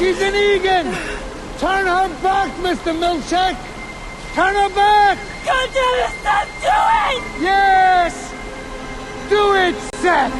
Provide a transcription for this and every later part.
She's an Egan! Turn her back, Mr. Milchick! Turn her back! God damn it, stop doing! Yes! Do it, Seth!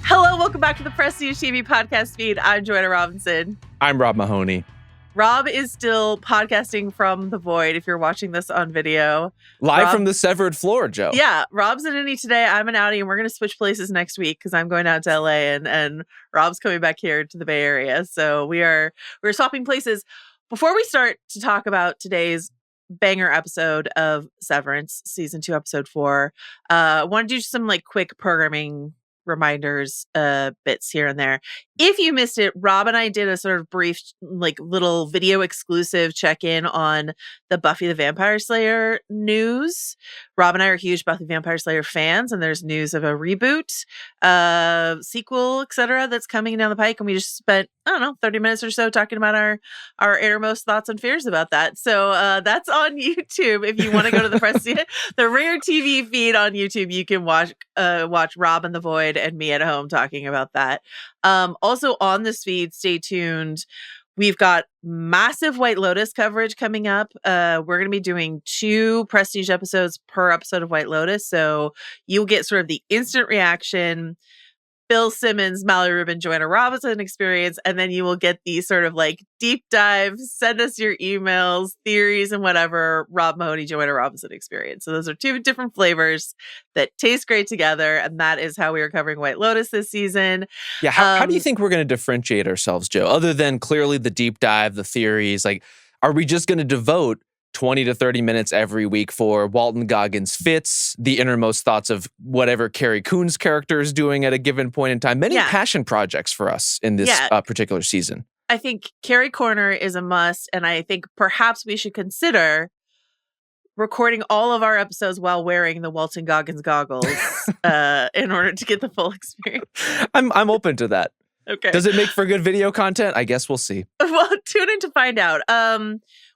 Hello, welcome back to the Prestige TV podcast feed. I'm Joanna Robinson. I'm Rob Mahoney. Rob is still podcasting from the void if you're watching this on video. Live from the severed floor, Joe. Yeah, Rob's in Innie today. I'm an outie, and we're going to switch places next week because I'm going out to LA and Rob's coming back here to the Bay Area. So we're swapping places. Before we start to talk about today's banger episode of Severance, season 2, episode 4, I want to do some quick programming reminders, bits here and there. If you missed it, Rob and I did a sort of brief, little video exclusive check-in on the Buffy the Vampire Slayer news. Rob and I are huge Buffy the Vampire Slayer fans, and there's news of a reboot, sequel, etc. that's coming down the pike, and we just spent, 30 minutes or so talking about our innermost thoughts and fears about that. So that's on YouTube. If you want to go to the Rare TV feed on YouTube, you can watch Rob in the Void and me at home talking about that. Also on this feed, stay tuned. We've got massive White Lotus coverage coming up. We're going to be doing 2 Prestige episodes per episode of White Lotus. So you'll get sort of the instant reaction, Bill Simmons, Mallory Rubin, Joanna Robinson experience, and then you will get the sort of deep dive, send us your emails, theories, and whatever, Rob Mahoney, Joanna Robinson experience. So those are 2 different flavors that taste great together, and that is how we are covering White Lotus this season. Yeah, how do you think we're going to differentiate ourselves, Joe? Other than clearly the deep dive, the theories, are we just going to devote 20 to 30 minutes every week for Walton Goggins' fits, the innermost thoughts of whatever Carrie Coon's character is doing at a given point in time? Many passion projects for us in this particular season. I think Carrie Corner is a must, and I think perhaps we should consider recording all of our episodes while wearing the Walton Goggins goggles in order to get the full experience. I'm open to that. Okay. Does it make for good video content? I guess we'll see. Well, tune in to find out.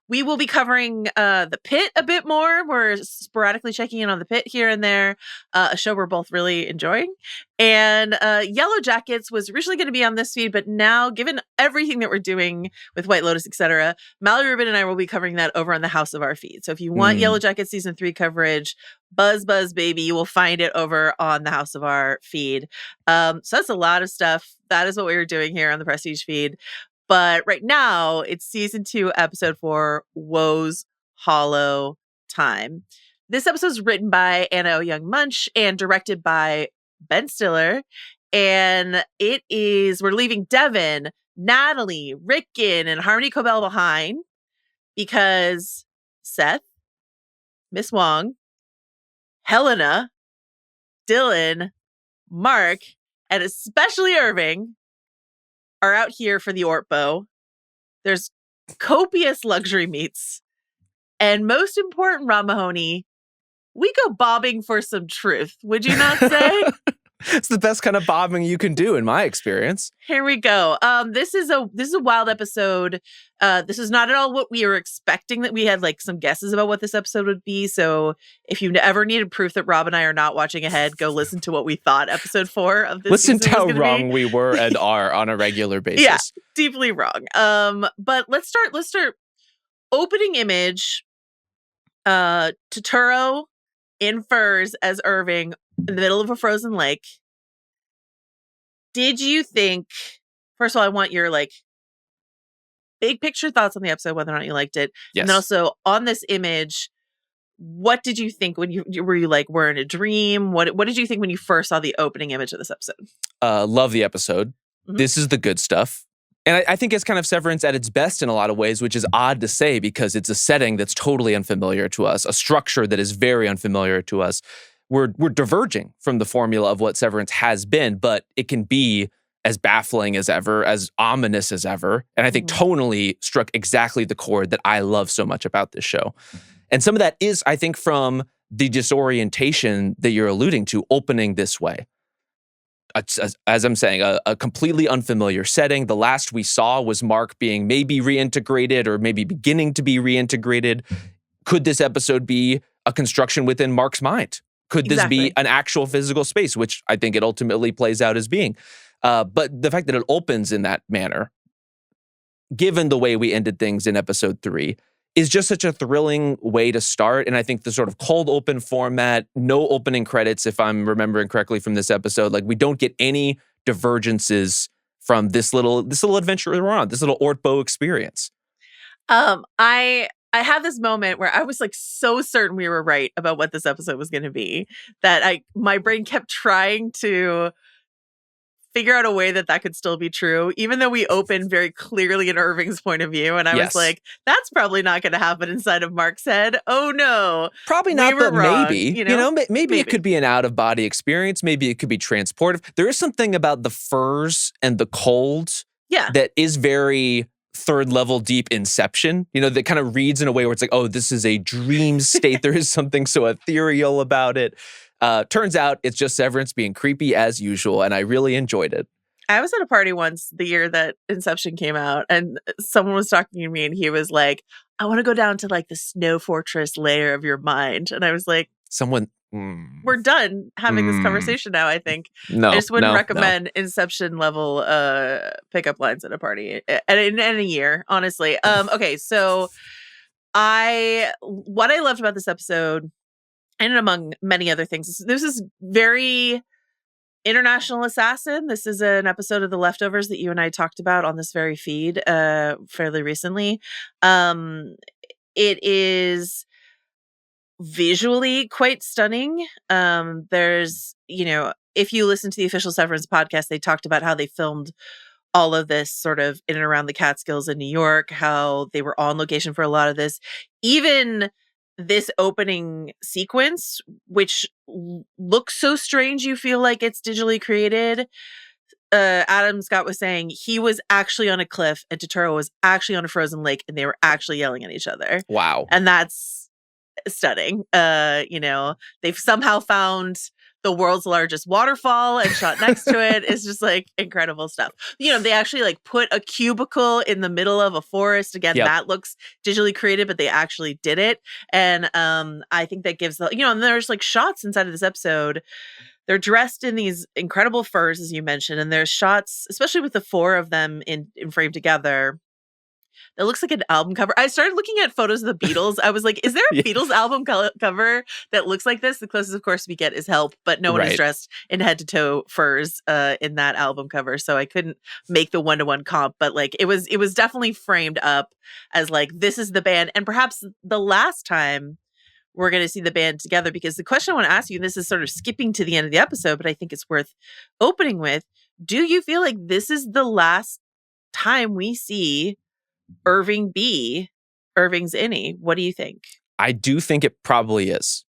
We will be covering The Pit a bit more. We're sporadically checking in on The Pit here and there, a show we're both really enjoying. And Yellow Jackets was originally going to be on this feed, but now, given everything that we're doing with White Lotus, etc., Mallory Rubin and I will be covering that over on the House of Our feed. So if you want Yellow Jackets season 3 coverage, buzz, baby, you will find it over on the House of Our feed. So that's a lot of stuff. That is what we were doing here on the Prestige feed. But right now, it's season 2, episode 4, Woe's Hollow Time. This episode is written by Anna O. Young Munch and directed by Ben Stiller. And we're leaving Devin, Natalie, Rickon, and Harmony Cobell behind because Seth, Miss Wong, Helena, Dylan, Mark, and especially Irving are out here for the ORTBO. There's copious luxury meats. And most important, Rob Mahoney, we go bobbing for some truth. Would you not say? It's the best kind of bobbing you can do, in my experience. Here we go. This is a wild episode. This is not at all what we were expecting. That we had some guesses about what this episode would be. So if you ever needed proof that Rob and I are not watching ahead, go listen to what we thought episode 4 of this. Listen to how wrong we were and are on a regular basis. Yeah, deeply wrong. But let's start. Opening image. Totoro in furs as Irving in the middle of a frozen lake. Did you think, first of all, I want your big picture thoughts on the episode, whether or not you liked it. Yes. And then also on this image, what did you think when were you we're in a dream? What did you think when you first saw the opening image of this episode? Love the episode. Mm-hmm. This is the good stuff. And I think it's kind of Severance at its best in a lot of ways, which is odd to say because it's a setting that's totally unfamiliar to us, a structure that is very unfamiliar to us. We're diverging from the formula of what Severance has been, but it can be as baffling as ever, as ominous as ever. And I think tonally struck exactly the chord that I love so much about this show. And some of that is, I think, from the disorientation that you're alluding to, opening this way. as I'm saying, a completely unfamiliar setting. The last we saw was Mark being maybe reintegrated or maybe beginning to be reintegrated. Could this episode be a construction within Mark's mind? Could this be an actual physical space, which I think it ultimately plays out as being? But the fact that it opens in that manner, given the way we ended things in episode 3, is just such a thrilling way to start. And I think the sort of cold open format, no opening credits, if I'm remembering correctly from this episode, like we don't get any divergences from this little adventure we're on, this little ORTBO experience. I had this moment where I was like so certain we were right about what this episode was going to be that my brain kept trying to figure out a way that could still be true, even though we opened very clearly in Irving's point of view. And I was like, that's probably not going to happen inside of Mark's head. Oh no. Probably not, but maybe, maybe it could be an out-of-body experience. Maybe it could be transportive. There is something about the furs and the cold that is very third level deep Inception, that kind of reads in a way where it's like, oh, this is a dream state. There is something so ethereal about it. Turns out it's just Severance being creepy as usual, and I really enjoyed it. I was at a party once the year that Inception came out, and someone was talking to me, and he was like, I want to go down to like the snow fortress layer of your mind. And I was like, we're done having this conversation now, I think. No, I just wouldn't recommend Inception level pickup lines at a party in any year, honestly. Okay, so what I loved about this episode, and among many other things, this is very International Assassin. This is an episode of The Leftovers that you and I talked about on this very feed fairly recently. It is visually quite stunning. There's, if you listen to the official Severance podcast, they talked about how they filmed all of this sort of in and around the Catskills in New York, how they were on location for a lot of this. Even this opening sequence, which looks so strange, you feel like it's digitally created. Adam Scott was saying he was actually on a cliff and Totoro was actually on a frozen lake and they were actually yelling at each other. Wow. And that's stunning. They've somehow found the world's largest waterfall and shot next to it. It's just like incredible stuff. They actually like put a cubicle in the middle of a forest. Again, that looks digitally created, but they actually did it. And I think that gives and there's like shots inside of this episode. They're dressed in these incredible furs, as you mentioned, and there's shots, especially with the 4 of them in frame together. It looks like an album cover. I started looking at photos of the Beatles. I was like, is there a Beatles album cover that looks like this? The closest, of course, we get is Help, but no one is dressed in head-to-toe furs in that album cover. So I couldn't make the one-to-one comp, but like it was definitely framed up as like, this is the band. And perhaps the last time we're going to see the band together, because the question I want to ask you, this is sort of skipping to the end of the episode, but I think it's worth opening with. Do you feel like this is the last time we see Irving B, Irving's Innie? What do you think? I do think it probably is.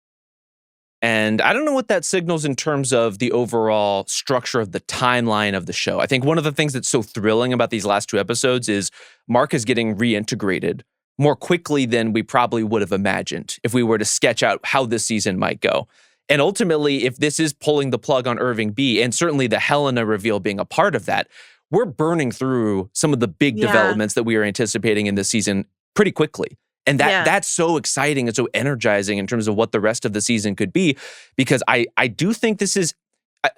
And I don't know what that signals in terms of the overall structure of the timeline of the show. I think one of the things that's so thrilling about these last 2 episodes is Mark is getting reintegrated more quickly than we probably would have imagined if we were to sketch out how this season might go. And ultimately, if this is pulling the plug on Irving B, and certainly the Helena reveal being a part of that, we're burning through some of the big developments that we are anticipating in this season pretty quickly. And that's so exciting and so energizing in terms of what the rest of the season could be, because I do think this is,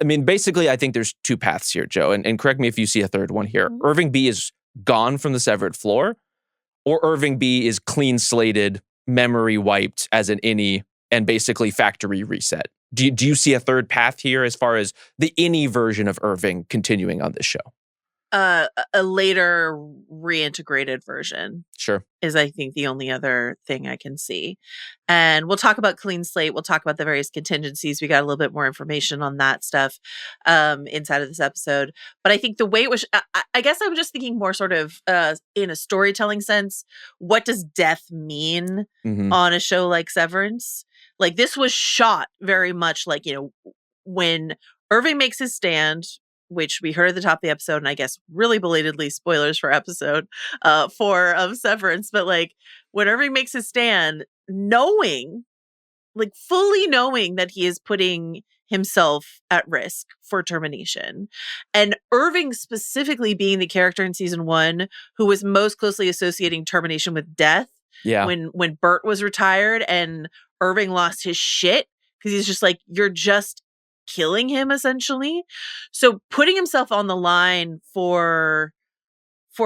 basically, I think there's 2 paths here, Joe, and correct me if you see a third one here. Irving B is gone from the severed floor, or Irving B is clean slated, memory wiped as an Innie, and basically factory reset. Do you see a third path here as far as the Innie version of Irving continuing on this show? A later reintegrated version. Sure. Is I think the only other thing I can see. And we'll talk about clean slate. We'll talk about the various contingencies. We got a little bit more information on that stuff inside of this episode. But I think the way it was, I guess I'm just thinking more sort of in a storytelling sense, what does death mean on a show like Severance? Like this was shot very much like, when Irving makes his stand, which we heard at the top of the episode, and I guess really belatedly spoilers for episode 4 of Severance, but like when Irving makes his stand, fully knowing that he is putting himself at risk for termination. And Irving specifically being the character in season 1 who was most closely associating termination with death. Yeah. When Bert was retired and Irving lost his shit because he's just like, you're just killing him essentially. So putting himself on the line for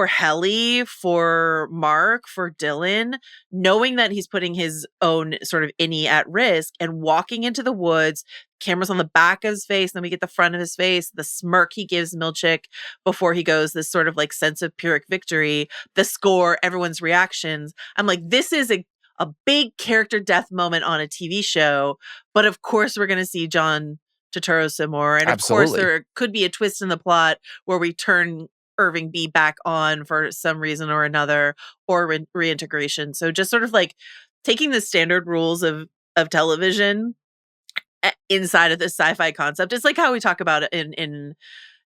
Helly, for Mark, for Dylan, knowing that he's putting his own sort of Innie at risk and walking into the woods, cameras on the back of his face, then we get the front of his face, the smirk he gives Milchick before he goes, this sort of like sense of Pyrrhic victory, the score, everyone's reactions. I'm like, this is a big character death moment on a TV show, but of course we're going to see John Turturro some more. And Absolutely. Of course there could be a twist in the plot where we turn Irving B back on for some reason or another, or reintegration. So just sort of like taking the standard rules of television inside of this sci-fi concept. It's like how we talk about it in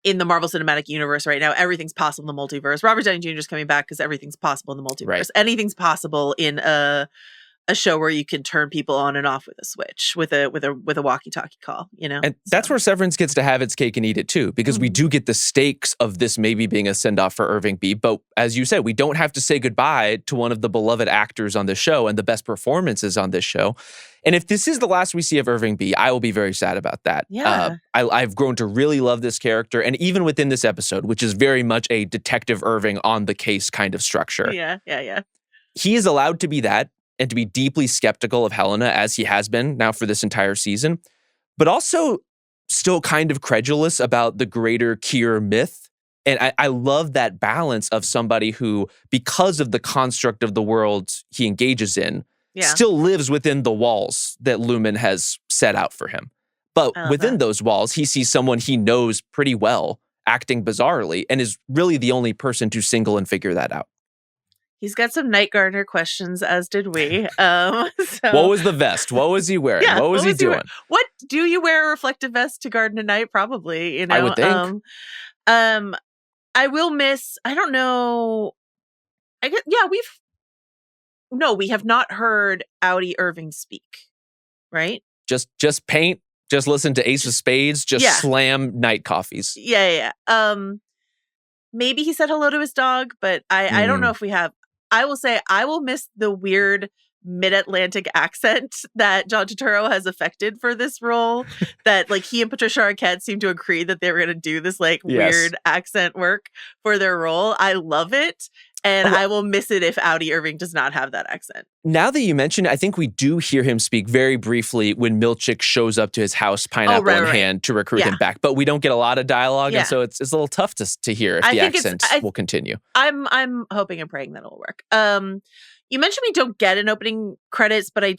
the Marvel Cinematic Universe right now. Everything's possible in the multiverse. Robert Downey Jr. is coming back because everything's possible in the multiverse. Right. Anything's possible in a show where you can turn people on and off with a switch, with a walkie-talkie call, you know? And that's where Severance gets to have its cake and eat it too, because we do get the stakes of this maybe being a send-off for Irving B. But as you said, we don't have to say goodbye to one of the beloved actors on the show and the best performances on this show. And if this is the last we see of Irving B, I will be very sad about that. Yeah. I've grown to really love this character. And even within this episode, which is very much a Detective Irving on the case kind of structure. Yeah. He is allowed to be that, and to be deeply skeptical of Helena, as he has been now for this entire season, but also still kind of credulous about the greater Kier myth. And I love that balance of somebody who, because of the construct of the world he engages in, still lives within the walls that Lumon has set out for him. But within those walls, he sees someone he knows pretty well acting bizarrely and is really the only person to single and figure that out. He's got some Night Gardener questions, as did we. So. What was the vest? What was he wearing? What was he doing? What do you wear a reflective vest to garden at night? Probably, you know. I would think. I will miss. I don't know. I guess. Yeah, we have not heard Outie Irving speak, right? Just paint. Just listen to Ace of Spades. Just slam night coffees. Yeah. Maybe he said hello to his dog, but I don't know if we have. I will say I will miss the weird mid-Atlantic accent that John Turturro has affected for this role. That like he and Patricia Arquette seem to agree that they were going to do this like weird accent work for their role. I love it. And I will miss it if Outie Irving does not have that accent. Now that you mention it, I think we do hear him speak very briefly when Milchick shows up to his house, pineapple in hand, to recruit him back. But we don't get a lot of dialogue, and so it's a little tough to hear if the accent will continue. I'm hoping and praying that it'll work. You mentioned we don't get an opening credits, but I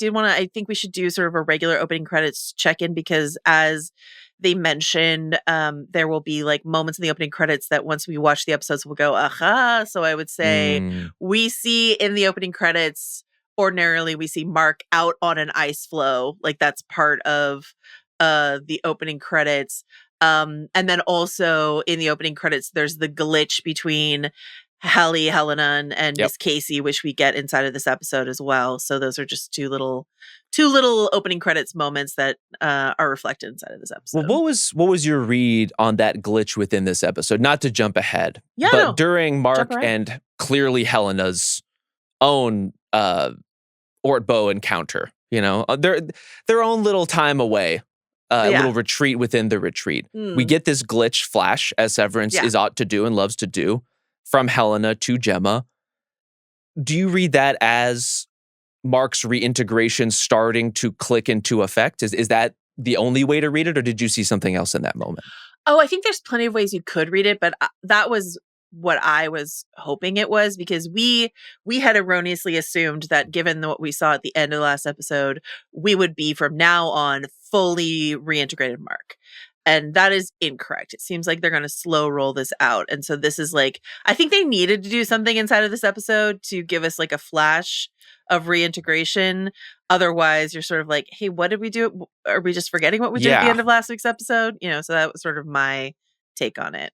think we should do sort of a regular opening credits check-in, because as they mentioned, there will be like moments in the opening credits that once we watch the episodes, we'll go, aha. So I would say we see in the opening credits, ordinarily we see Mark out on an ice floe. Like that's part of the opening credits. And then also in the opening credits, there's the glitch between Helena and Miss Casey, which we get inside of this episode as well. So those are just two little opening credits moments that are reflected inside of this episode. Well, what was your read on that glitch within this episode? Not to jump ahead, but during Mark and clearly Helena's own ORTBO encounter, you know, their own little time away. A little retreat within the retreat. We get this glitch flash, as Severance is ought to do and loves to do, from Helena to Gemma. Do you read that as Mark's reintegration starting to click into effect? Is that the only way to read it, or did you see something else in that moment? Oh, I think there's plenty of ways you could read it, but that was what I was hoping it was, because we had erroneously assumed that given what we saw at the end of the last episode, we would be from now on fully reintegrated Mark. And that is incorrect. It seems like they're going to slow roll this out. And so this is like, I think they needed to do something inside of this episode to give us like a flash of reintegration. Otherwise, you're sort of like, hey, what did we do? Are we just forgetting what we did at the end of last week's episode? You know, so that was sort of my take on it.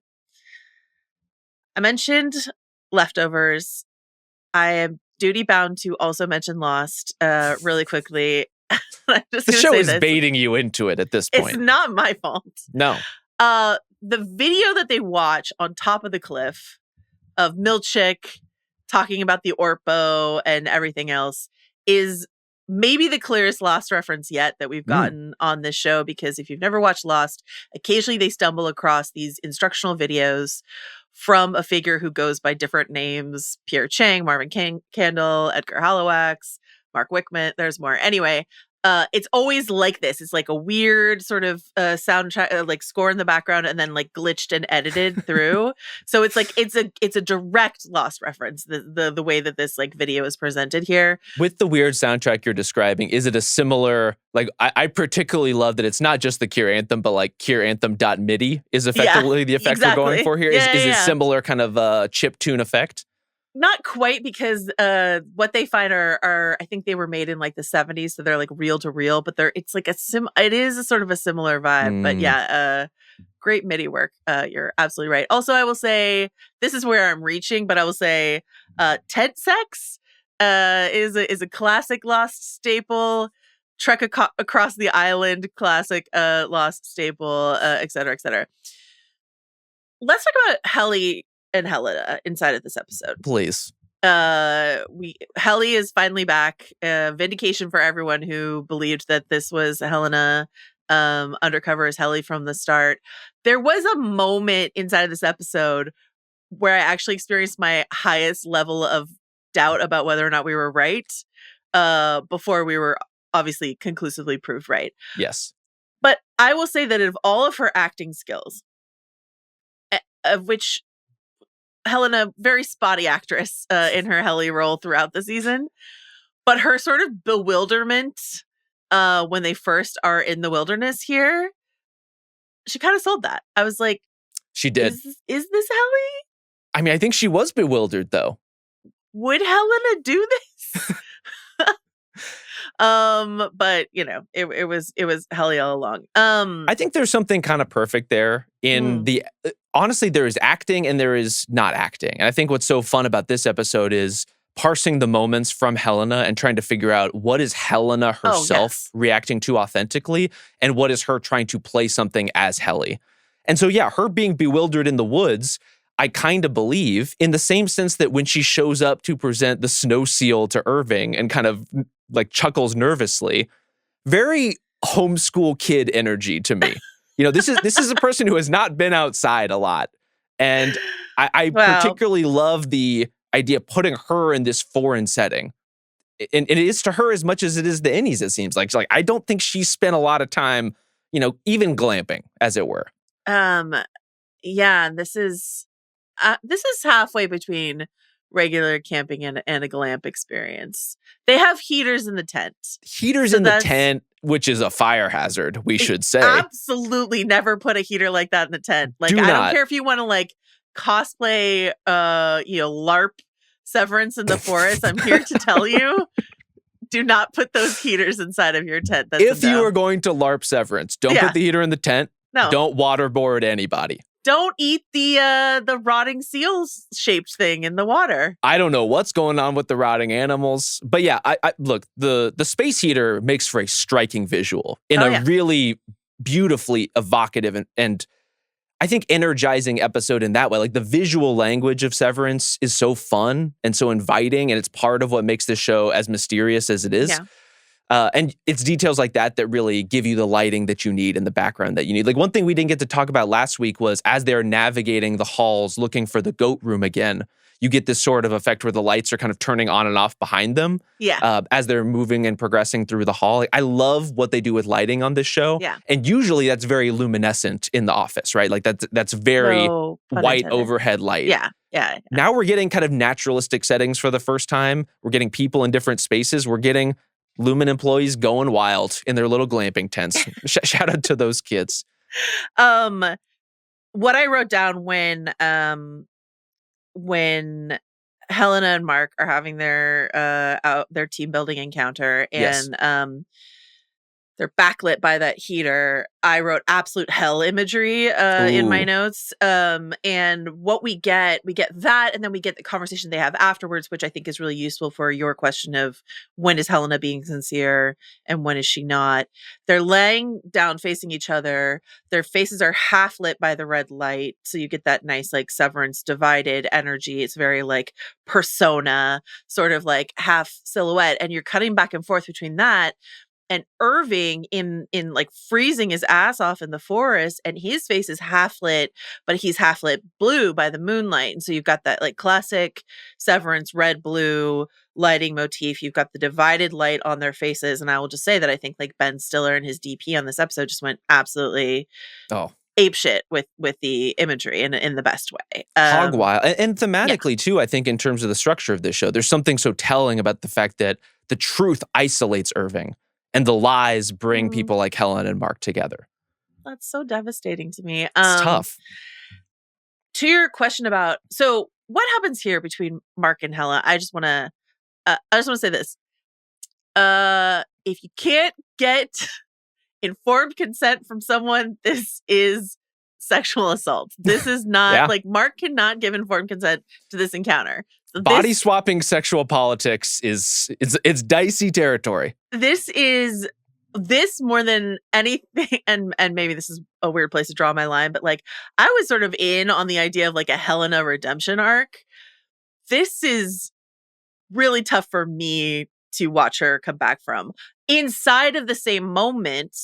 I mentioned Leftovers. I am duty bound to also mention Lost really quickly. The show is baiting you into it at this point. It's not my fault. No. The video that they watch on top of the cliff of Milchick talking about the ORTBO and everything else is maybe the clearest Lost reference yet that we've gotten on this show, because if you've never watched Lost, occasionally they stumble across these instructional videos from a figure who goes by different names: Pierre Chang, Marvin Candle, Edgar Halowax, Mark Wickman. There's more. Anyway, it's always like this. It's like a weird sort of soundtrack, like score in the background, and then like glitched and edited through. So it's like it's a direct Lost reference. The way that this like video is presented here with the weird soundtrack you're describing. Is it a similar? Like I particularly love that it's not just the Cure anthem, but like Cure anthem.midi is effectively the effect we're going for here. Is it similar kind of chiptune effect? Not quite, because what they find are I think they were made in like the 70s, so they're like reel to reel, but it's like it is a sort of a similar vibe. But yeah, great MIDI work. You're absolutely right. Also, I will say, this is where I'm reaching, but I will say tent sex is a classic Lost staple. Trek across the island, classic Lost staple, et cetera, et cetera. Let's talk about Helly and Helena inside of this episode, please. Helly is finally back. Vindication for everyone who believed that this was Helena undercover as Helly from the start. There was a moment inside of this episode where I actually experienced my highest level of doubt about whether or not we were right, before we were obviously conclusively proved right. Yes. But I will say that of all of her acting skills, of which Helena, very spotty actress in her Helly role throughout the season, but her sort of bewilderment when they first are in the wilderness here, she kind of sold that. I was like, she did. Is this Helly? I mean, I think she was bewildered though. Would Helena do this? But you know, it was Helly all along. I think there's something kind of perfect there in the. Honestly, there is acting and there is not acting. And I think what's so fun about this episode is parsing the moments from Helena and trying to figure out what is Helena herself reacting to authentically and what is her trying to play something as Helly. And so, yeah, her being bewildered in the woods, I kind of believe, in the same sense that when she shows up to present the snow seal to Irving and kind of like chuckles nervously, very homeschool kid energy to me. You know, this is a person who has not been outside a lot. And I particularly love the idea of putting her in this foreign setting. And it is to her as much as it is the Innies, it seems like. I don't think she spent a lot of time, you know, even glamping, as it were. Yeah, this is halfway between regular camping and a glamp experience. They have heaters in the tent. Heaters in the tent, which is a fire hazard, we should say. Absolutely never put a heater like that in the tent. Like, I don't care if you want to like cosplay, LARP Severance in the forest. I'm here to tell you, do not put those heaters inside of your tent. If you are going to LARP Severance, don't put the heater in the tent. No. Don't waterboard anybody. Don't eat the rotting seals shaped thing in the water. I don't know what's going on with the rotting animals, but yeah, I look, the space heater makes for a striking visual in a really beautifully evocative and I think energizing episode in that way. Like the visual language of Severance is so fun and so inviting, and it's part of what makes this show as mysterious as it is. Yeah. And it's details like that that really give you the lighting that you need and the background that you need. Like one thing we didn't get to talk about last week was as they're navigating the halls looking for the goat room again, you get this sort of effect where the lights are kind of turning on and off behind them as they're moving and progressing through the hall. Like, I love what they do with lighting on this show. Yeah. And usually that's very luminescent in The Office, right? Like that's very white overhead light. Yeah. Now we're getting kind of naturalistic settings for the first time. We're getting people in different spaces. We're getting Lumen employees going wild in their little glamping tents. Shout out to those kids. What I wrote down when Helena and Mark are having their team building encounter, and they're backlit by that heater. I wrote absolute hell imagery in my notes. And what we get that, and then we get the conversation they have afterwards, which I think is really useful for your question of when is Helena being sincere and when is she not. They're laying down facing each other. Their faces are half lit by the red light. So you get that nice like Severance divided energy. It's very like persona, sort of like half silhouette. And you're cutting back and forth between that and Irving in like freezing his ass off in the forest, and his face is half lit, but he's half lit blue by the moonlight. And so you've got that like classic Severance red blue lighting motif. You've got the divided light on their faces. And I will just say that I think like Ben Stiller and his DP on this episode just went absolutely ape shit with the imagery in the best way. Hog wild. And thematically too, I think in terms of the structure of this show, there's something so telling about the fact that the truth isolates Irving and the lies bring people like Helen and Mark together. That's so devastating to me. It's tough. To your question about, so what happens here between Mark and Helen? I just want to say this. If you can't get informed consent from someone, this is sexual assault. This is not like Mark cannot give informed consent to this encounter. So body swapping sexual politics it's dicey territory. This more than anything, and maybe this is a weird place to draw my line, but like I was sort of in on the idea of like a Helena redemption arc. This is really tough for me to watch her come back from. Inside of the same moment,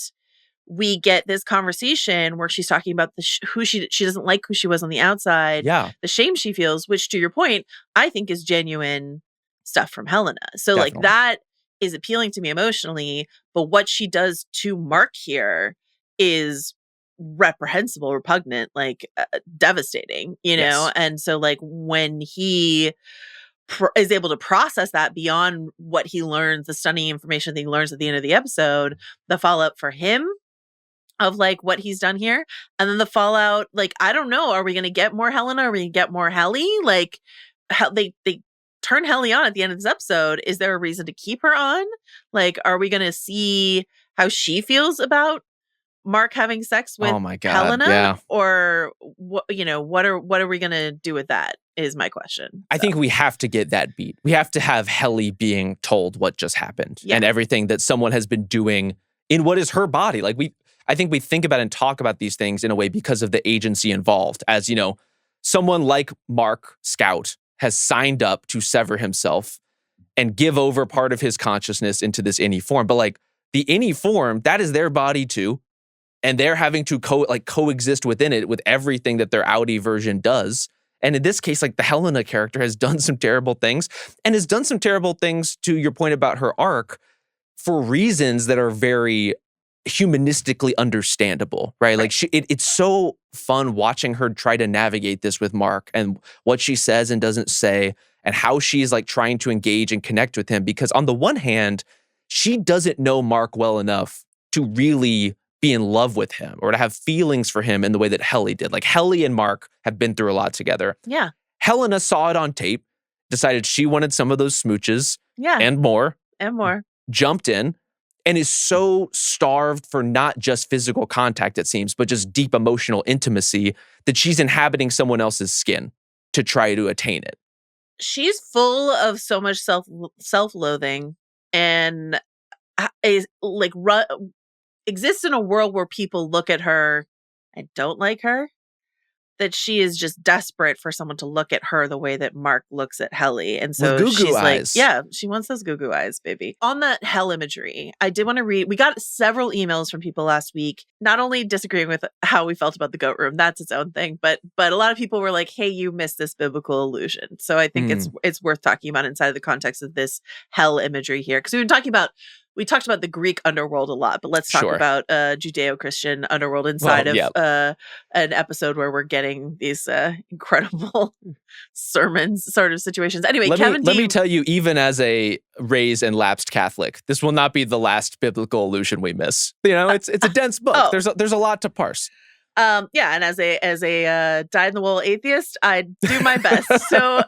we get this conversation where she's talking about who she doesn't like who she was on the outside, the shame she feels, which to your point, I think is genuine stuff from Helena. So like that is appealing to me emotionally, but what she does to Mark here is reprehensible, repugnant, like devastating, you know? And so like when he is able to process that beyond what he learns, the stunning information that he learns at the end of the episode, the follow-up for him of like what he's done here, and then the fallout, like I don't know, are we going to get more Helena? Are we going to get more Helly? Like they turn Helly on at the end of this episode. Is there a reason to keep her on? Like, are we going to see how she feels about Mark having sex with Helena? Yeah. Or what? You know, what are we going to do with that? Is my question. I think we have to get that beat. We have to have Helly being told what just happened and everything that someone has been doing in what is her body. Like I think we think about and talk about these things in a way because of the agency involved. As, you know, someone like Mark Scout has signed up to sever himself and give over part of his consciousness into this Innie form. But like the Innie form, that is their body too. And they're having to coexist within it with everything that their outie version does. And in this case, like the Helena character has done some terrible things and has done some terrible things, to your point about her arc, for reasons that are very humanistically understandable, right? Like it's so fun watching her try to navigate this with Mark and what she says and doesn't say and how she's like trying to engage and connect with him. Because on the one hand, she doesn't know Mark well enough to really be in love with him or to have feelings for him in the way that Helly did. Like Helly and Mark have been through a lot together. Yeah. Helena saw it on tape, decided she wanted some of those smooches and more. Jumped in. And is so starved for not just physical contact, it seems, but just deep emotional intimacy that she's inhabiting someone else's skin to try to attain it. She's full of so much self-loathing and is like exists in a world where people look at her and don't like her. That she is just desperate for someone to look at her the way that Mark looks at Helly. And so she's eyes. Like, she wants those goo-goo eyes, baby. On that hell imagery, I did want to read, we got several emails from people last week, not only disagreeing with how we felt about the goat room, that's its own thing, but a lot of people were like, hey, you missed this biblical allusion. So I think it's worth talking about inside of the context of this hell imagery here. Because we talked about the Greek underworld a lot, but let's talk about Judeo-Christian underworld inside of an episode where we're getting these incredible sermons sort of situations. Anyway, let me tell you, even as a raised and lapsed Catholic, this will not be the last biblical allusion we miss. You know, it's a dense book. There's a lot to parse. And as a dyed-in-the-wool atheist, I do my best. So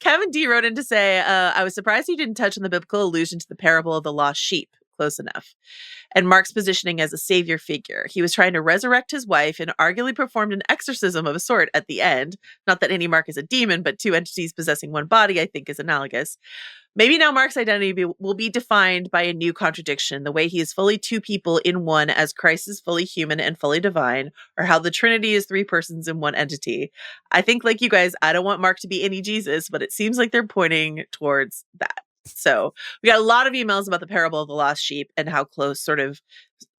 Kevin D wrote in to say, I was surprised you didn't touch on the biblical allusion to the parable of the lost sheep, ? close enough. And Mark's positioning as a savior figure. He was trying to resurrect his wife and arguably performed an exorcism of a sort at the end. Not that any Mark is a demon, but two entities possessing one body, I think, is analogous. Maybe now Mark's identity will be defined by a new contradiction, the way he is fully two people in one as Christ is fully human and fully divine, or how the Trinity is three persons in one entity. I think, like you guys, I don't want Mark to be any Jesus, but it seems like they're pointing towards that. So we got a lot of emails about the parable of the lost sheep and how close sort of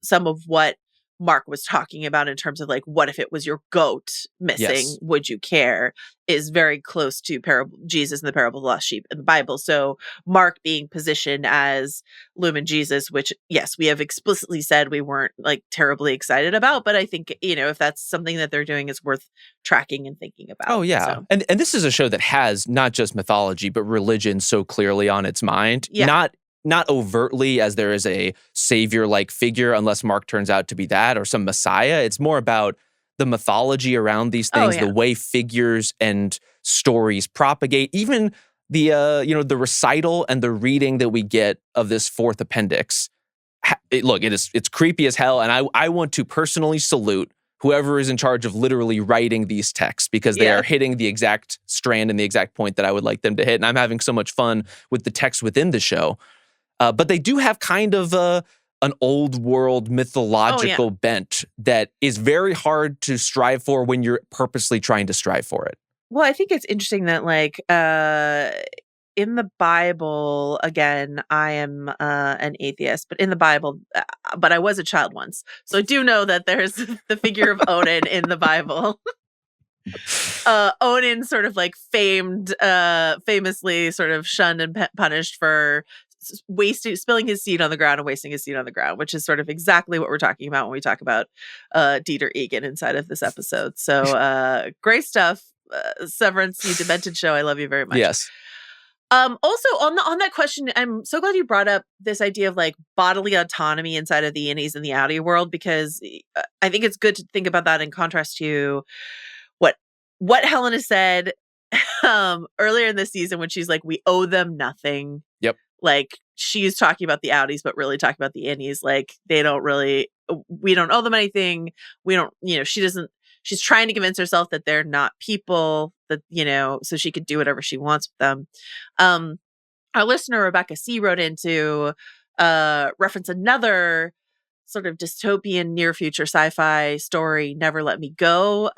some of what Mark was talking about in terms of like, what if it was your goat missing? Yes. Would you care? Is very close to Jesus and the parable of the lost sheep in the Bible. So Mark being positioned as Lumon Jesus, which yes, we have explicitly said we weren't like terribly excited about, but I think, you know, if that's something that they're doing, it's worth tracking and thinking about. Oh yeah. So. And this is a show that has not just mythology, but religion so clearly on its mind. Yeah. Not overtly as there is a savior-like figure, unless Mark turns out to be that or some messiah. It's more about the mythology around these things, the way figures and stories propagate, even the the recital and the reading that we get of this fourth appendix. It's creepy as hell, and I want to personally salute whoever is in charge of literally writing these texts, because they are hitting the exact strand and the exact point that I would like them to hit. And I'm having so much fun with the text within the show. But they do have kind of an old world mythological bent that is very hard to strive for when you're purposely trying to strive for it. Well, I think it's interesting that like in the Bible, again, I am an atheist, but in the Bible, but I was a child once. So I do know that there's the figure of Odin in the Bible. Odin sort of like famously sort of shunned and punished for spilling his seed on the ground and wasting his seed on the ground, which is sort of exactly what we're talking about when we talk about Dieter Egan inside of this episode. So great stuff. Severance, you demented show. I love you very much. Yes. Also on that question, I'm so glad you brought up this idea of like bodily autonomy inside of the innies and the outie world, because I think it's good to think about that in contrast to what Helena said earlier in the season when she's like, we owe them nothing. Yep. Like she's talking about the outies, but really talking about the innies. Like we don't owe them anything. We don't, she's trying to convince herself that they're not people, that, so she could do whatever she wants with them. Our listener, Rebecca C, wrote in to reference another sort of dystopian near future sci-fi story, Never Let Me Go,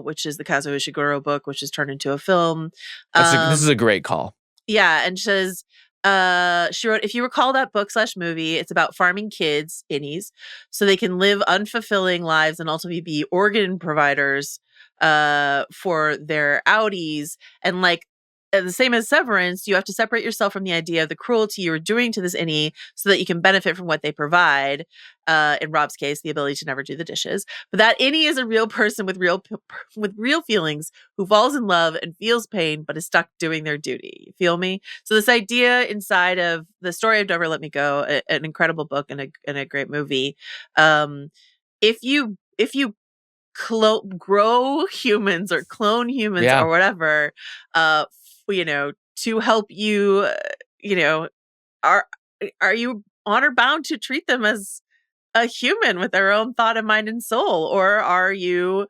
which is the Kazuo Ishiguro book, which is turned into a film. This is a great call. Yeah. And she says, she wrote, if you recall that book/movie, it's about farming kids, innies, so they can live unfulfilling lives and ultimately be organ providers for their outies. And like the same as Severance, you have to separate yourself from the idea of the cruelty you're doing to this innie so that you can benefit from what they provide. In Rob's case, the ability to never do the dishes. But that innie is a real person with real feelings who falls in love and feels pain, but is stuck doing their duty. You feel me? So this idea inside of the story of Never Let Me Go, an incredible book and a great movie. If you grow humans or clone humans or whatever, to help you, are you honor bound to treat them as a human with their own thought and mind and soul? Or are you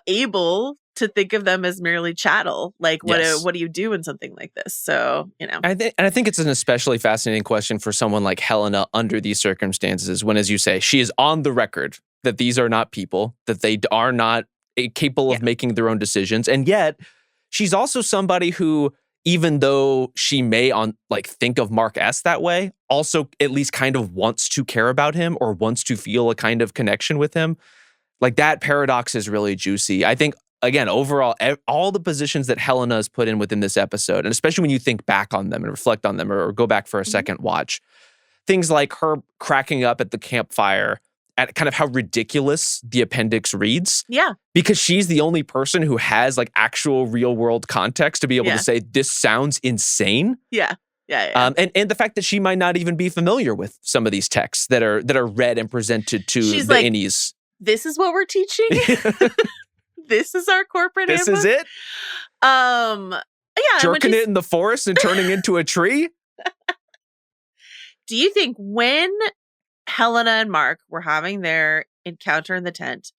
able to think of them as merely chattel? Like, what do you do in something like this? So, I think it's an especially fascinating question for someone like Helena under these circumstances, when, as you say, she is on the record that these are not people, that they are not capable of making their own decisions. And yet she's also somebody who, even though she may think of Mark S that way, also at least kind of wants to care about him or wants to feel a kind of connection with him. Like, that paradox is really juicy. I think, again, overall, all the positions that Helena has put in within this episode, and especially when you think back on them and reflect on them or go back for a second watch, things like her cracking up at the campfire at kind of how ridiculous the appendix reads. Yeah. Because she's the only person who has like actual real world context to be able to say, this sounds insane. Yeah. And the fact that she might not even be familiar with some of these texts that are read and presented to she's the like, innies. This is what we're teaching. This is our corporate This handbook. is it? Yeah. Jerking it in the forest and turning into a tree? Do you think when Helena and Mark were having their encounter in the tent,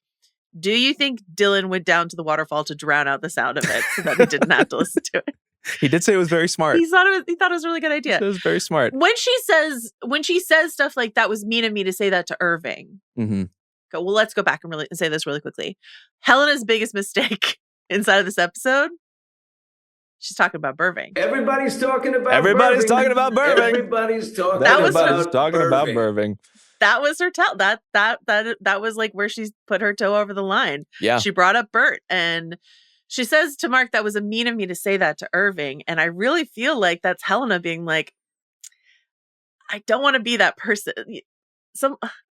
do you think Dylan went down to the waterfall to drown out the sound of it so that he didn't have to listen to it? He did say it was very smart. He thought it was a really good idea. It was very smart. When she says stuff like that was mean of me to say that to Irving. Mm-hmm. Well, let's go back and say this really quickly. Helena's biggest mistake inside of this episode, she's talking about Burving. Everybody's talking about Everybody's Burving. talking about Burving. Everybody's talking Everybody's talking about Burving. That was her that was like where she put her toe over the line. Yeah. She brought up Bert and she says to Mark, that was a mean of me to say that to Irving. And I really feel like that's Helena being like, I don't want to be that person.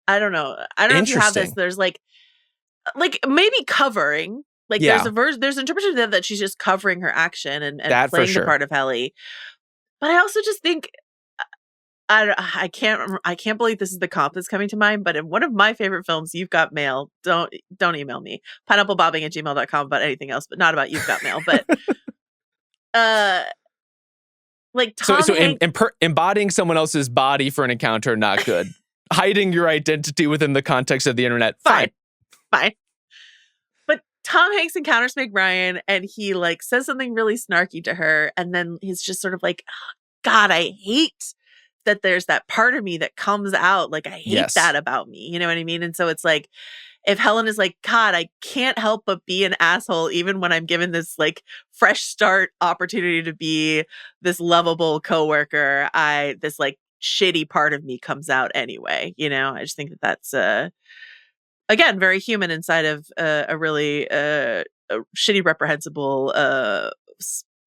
I don't know. I don't know if you have this. There's like maybe covering. Like there's an interpretation that she's just covering her action and playing the part of Helly. But I also just think I can't believe this is the comp that's coming to mind, but in one of my favorite films, You've Got Mail, don't email me, pineapplebobbing@gmail.com about anything else, but not about You've Got Mail. But like Tom embodying someone else's body for an encounter, not good. Hiding your identity within the context of the internet, fine. But Tom Hanks encounters Meg Ryan and he like says something really snarky to her, and then he's just sort of like, oh, God, I hate that there's that part of me that comes out. Like, I hate that about me. You know what I mean? And so it's like, if Helen is like, God, I can't help but be an asshole, even when I'm given this like fresh start opportunity to be this lovable coworker, this like shitty part of me comes out anyway. You know, I just think that that's, again, very human inside of a really a shitty, reprehensible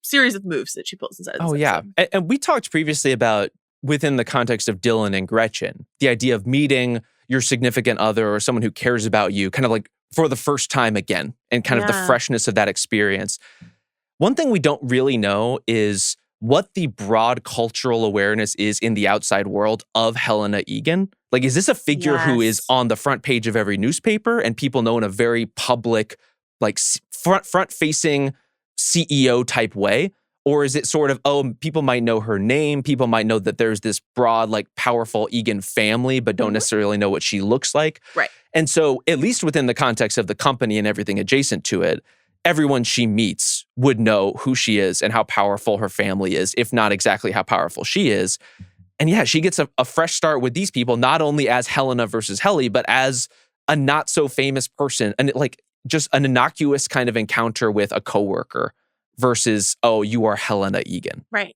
series of moves that she pulls inside of this episode. Yeah. And we talked previously about, within the context of Dylan and Gretchen, the idea of meeting your significant other or someone who cares about you kind of like for the first time again and kind of the freshness of that experience. One thing we don't really know is what the broad cultural awareness is in the outside world of Helena Egan. Like, is this a figure who is on the front page of every newspaper and people know in a very public, like front-facing CEO type way? Or is it sort of, people might know her name, people might know that there's this broad, like, powerful Egan family, but don't necessarily know what she looks like? Right. And so, at least within the context of the company and everything adjacent to it, everyone she meets would know who she is and how powerful her family is, if not exactly how powerful she is. And yeah, she gets a fresh start with these people, not only as Helena versus Helly, but as a not so famous person, and like just an innocuous kind of encounter with a coworker. Versus, you are Helena Egan. Right.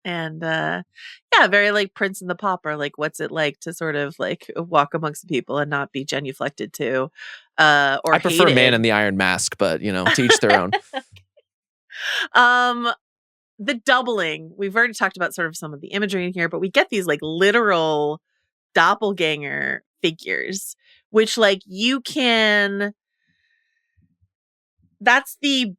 And very like Prince and the Pauper. Like, what's it like to sort of like walk amongst the people and not be genuflected to? Or I prefer hated. Man in the Iron Mask, but you know, to each their own. The doubling. We've already talked about sort of some of the imagery in here, but we get these like literal doppelganger figures, which like you can. That's the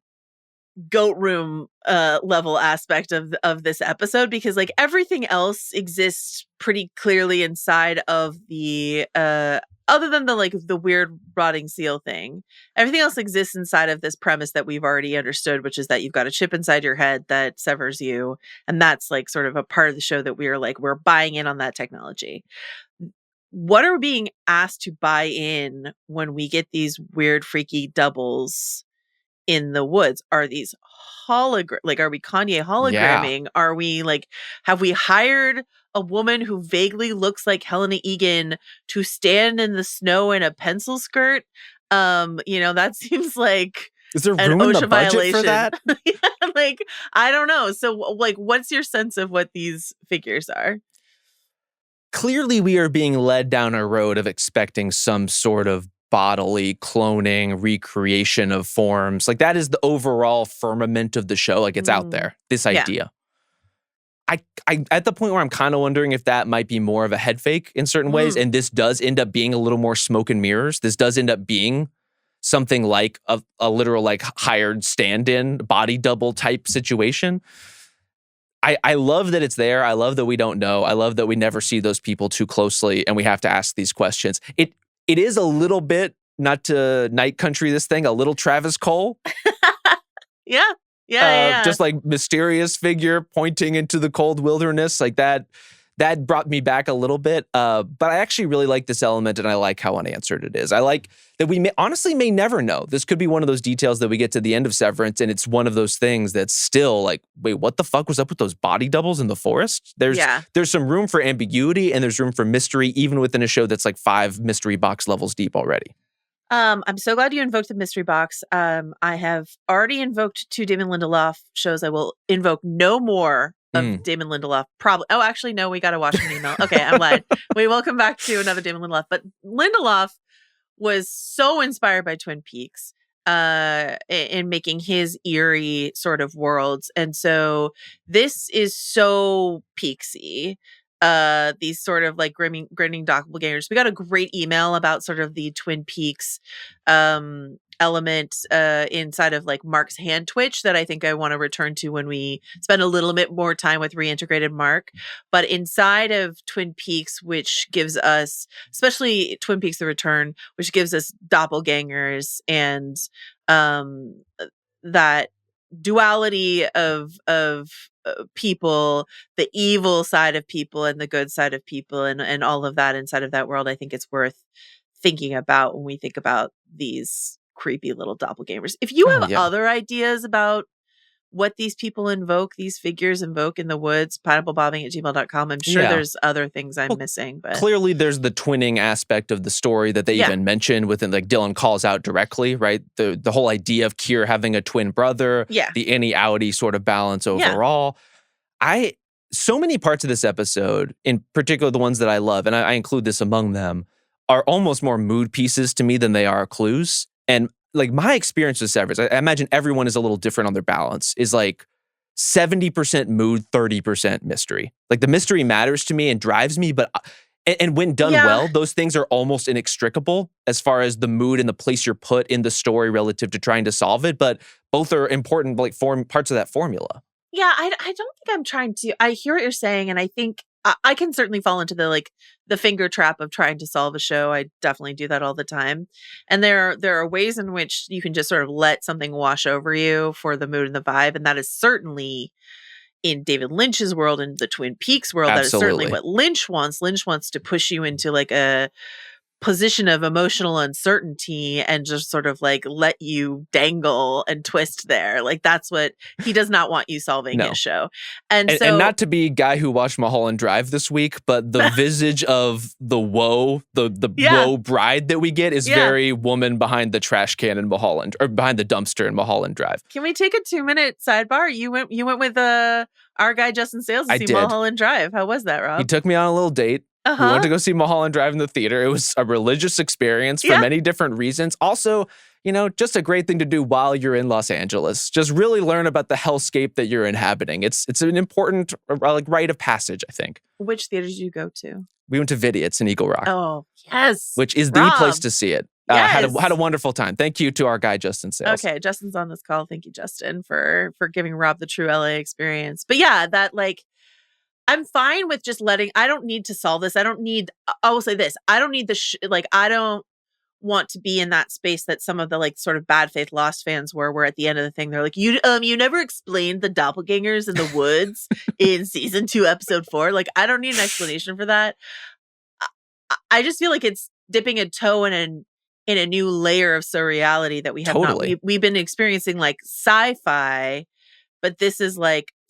goat room level aspect of this episode, because like everything else exists pretty clearly inside of the other than the like the weird rotting seal thing, everything else exists inside of this premise that we've already understood, which is that you've got a chip inside your head that severs you, and that's like sort of a part of the show that we're buying in on that technology. What are we being asked to buy in when we get these weird freaky doubles in the woods? Are these are we Kanye hologramming? Yeah. Are we like, have we hired a woman who vaguely looks like Helena Egan to stand in the snow in a pencil skirt? That seems like, is there room in the budget violation for that? Like, I don't know. So like, what's your sense of what these figures are? Clearly we are being led down a road of expecting some sort of bodily cloning, recreation of forms. Like, that is the overall firmament of the show. Like, it's out there, this idea. I at the point where I'm kind of wondering if that might be more of a head fake in certain ways, and this does end up being a little more smoke and mirrors. This does end up being something like a literal like hired stand-in, body double type situation. I love that it's there. I love that we don't know. I love that we never see those people too closely and we have to ask these questions. It is a little bit, not to night country this thing, a little Travis Cole. Yeah. Just like mysterious figure pointing into the cold wilderness. Like that that brought me back a little bit. But I actually really like this element, and I like how unanswered it is. I like that we honestly may never know. This could be one of those details that we get to the end of Severance, and it's one of those things that's still like, wait, what the fuck was up with those body doubles in the forest? There's some room for ambiguity, and there's room for mystery, even within a show that's like 5 mystery box levels deep already. I'm so glad you invoked the mystery box. I have already invoked 2 Damon Lindelof shows. I will invoke no more of Damon Lindelof. Probably. Oh, actually, no, we got to watch an email. Okay, I'm glad. We will come back to another Damon Lindelof. But Lindelof was so inspired by Twin Peaks in making his eerie sort of worlds. And so this is so Peaksy. These sort of like grinning doppelgangers. We got a great email about sort of the Twin Peaks element inside of like Mark's hand twitch that I think I want to return to when we spend a little bit more time with reintegrated Mark. But inside of Twin Peaks, which gives us, especially Twin Peaks The Return, which gives us doppelgangers and that duality of people, the evil side of people and the good side of people, and all of that inside of that world. I think it's worth thinking about when we think about these creepy little doppelgangers. If you have other ideas about what these people invoke, these figures invoke in the woods, pineapplebobbing@gmail.com. I'm sure there's other things I'm missing, but clearly there's the twinning aspect of the story that they even mention within, like Dylan calls out directly, right? The whole idea of Keir having a twin brother, the Innie outie sort of balance overall. So many parts of this episode, in particular the ones that I love, and I include this among them, are almost more mood pieces to me than they are clues. And like my experience with Severance, I imagine everyone is a little different on their balance, is like 70% mood, 30% mystery. Like the mystery matters to me and drives me, but and when done well, those things are almost inextricable as far as the mood and the place you're put in the story relative to trying to solve it. But both are important, like parts of that formula. Yeah, I don't think I'm trying to. I hear what you're saying, and I think I can certainly fall into the finger trap of trying to solve a show. I definitely do that all the time. And there are ways in which you can just sort of let something wash over you for the mood and the vibe. And that is certainly in David Lynch's world and the Twin Peaks world. That is certainly what Lynch wants. Lynch wants to push you into like a position of emotional uncertainty and just sort of like let you dangle and twist there. Like that's what he does not want you solving his show. And not to be a guy who watched Mulholland Drive this week, but the visage of the woe, the woe bride that we get is very woman behind the trash can in Mulholland, or behind the dumpster in Mulholland Drive. Can we take a 2-minute sidebar? You went with our guy Justin Sayles to see Mulholland Drive. How was that, Rob? He took me on a little date. We went to go see Mulholland Drive in the theater. It was a religious experience for many different reasons. Also, just a great thing to do while you're in Los Angeles. Just really learn about the hellscape that you're inhabiting. It's an important rite of passage, I think. Which theater did you go to? We went to Vidiot's in Eagle Rock. Oh, yes. Which is the place to see it. Yes. Had a wonderful time. Thank you to our guy, Justin Sayles. Okay, Justin's on this call. Thank you, Justin, for giving Rob the true LA experience. But yeah, that I'm fine with just I don't need to solve this. I will say this. I don't need I don't want to be in that space that some of the sort of bad faith Lost fans where at the end of the thing, they're like, you never explained the doppelgangers in the woods in season 2, episode 4. Like, I don't need an explanation for that. I just feel like it's dipping a toe in a new layer of surreality that we have not. We've been experiencing sci-fi, but this is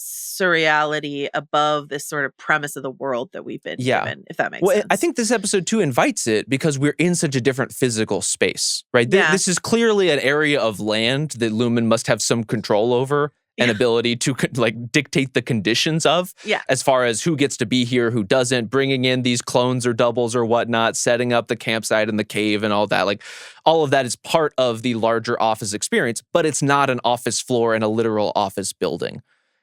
surreality above this sort of premise of the world that we've been given, if that makes sense. I think this episode 2 invites it because we're in such a different physical space, right? This is clearly an area of land that Lumon must have some control over and ability to dictate the conditions of, as far as who gets to be here, who doesn't, bringing in these clones or doubles or whatnot, setting up the campsite and the cave and all that. All of that is part of the larger office experience, but it's not an office floor in a literal office building.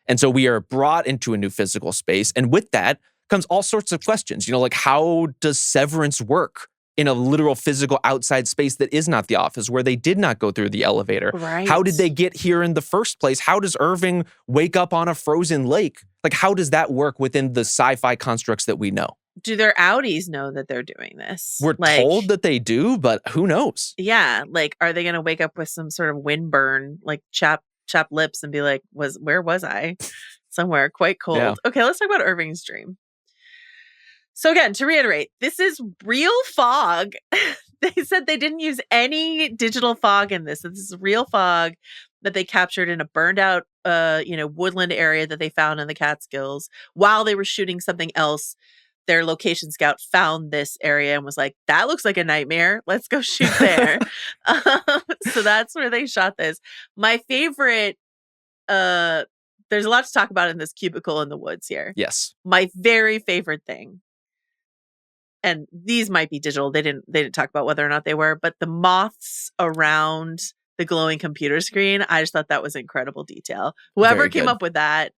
And so we are brought into a new physical space. And with that comes all sorts of questions. How does Severance work in a literal physical outside space that is not the office, where they did not go through the elevator? Right. How did they get here in the first place? How does Irving wake up on a frozen lake? How does that work within the sci-fi constructs that we know? Do their outies know that they're doing this? We're told that they do, but who knows? Yeah. Are they going to wake up with some sort of windburn, chap lips and be like, where was I? Somewhere quite cold. Yeah. Okay, let's talk about Irving's dream. So again, to reiterate, this is real fog. They said they didn't use any digital fog in this. This is real fog that they captured in a burned out, woodland area that they found in the Catskills while they were shooting something else. Their location scout found this area and was like, that looks like a nightmare. Let's go shoot there. So that's where they shot this. My favorite, there's a lot to talk about in this cubicle in the woods here. Yes. My very favorite thing, and these might be digital. They didn't talk about whether or not they were, but the moths around the glowing computer screen, I just thought that was incredible detail. Whoever came up with that,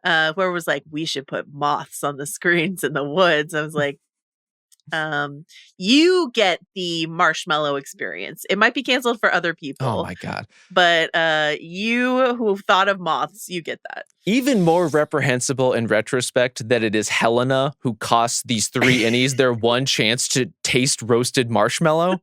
whoever was like, we should put moths on the screens in the woods. I was like, you get the marshmallow experience. It might be canceled for other people. Oh my God. But you who thought of moths, you get that. Even more reprehensible in retrospect that it is Helena who costs these 3 innies their one chance to taste roasted marshmallow.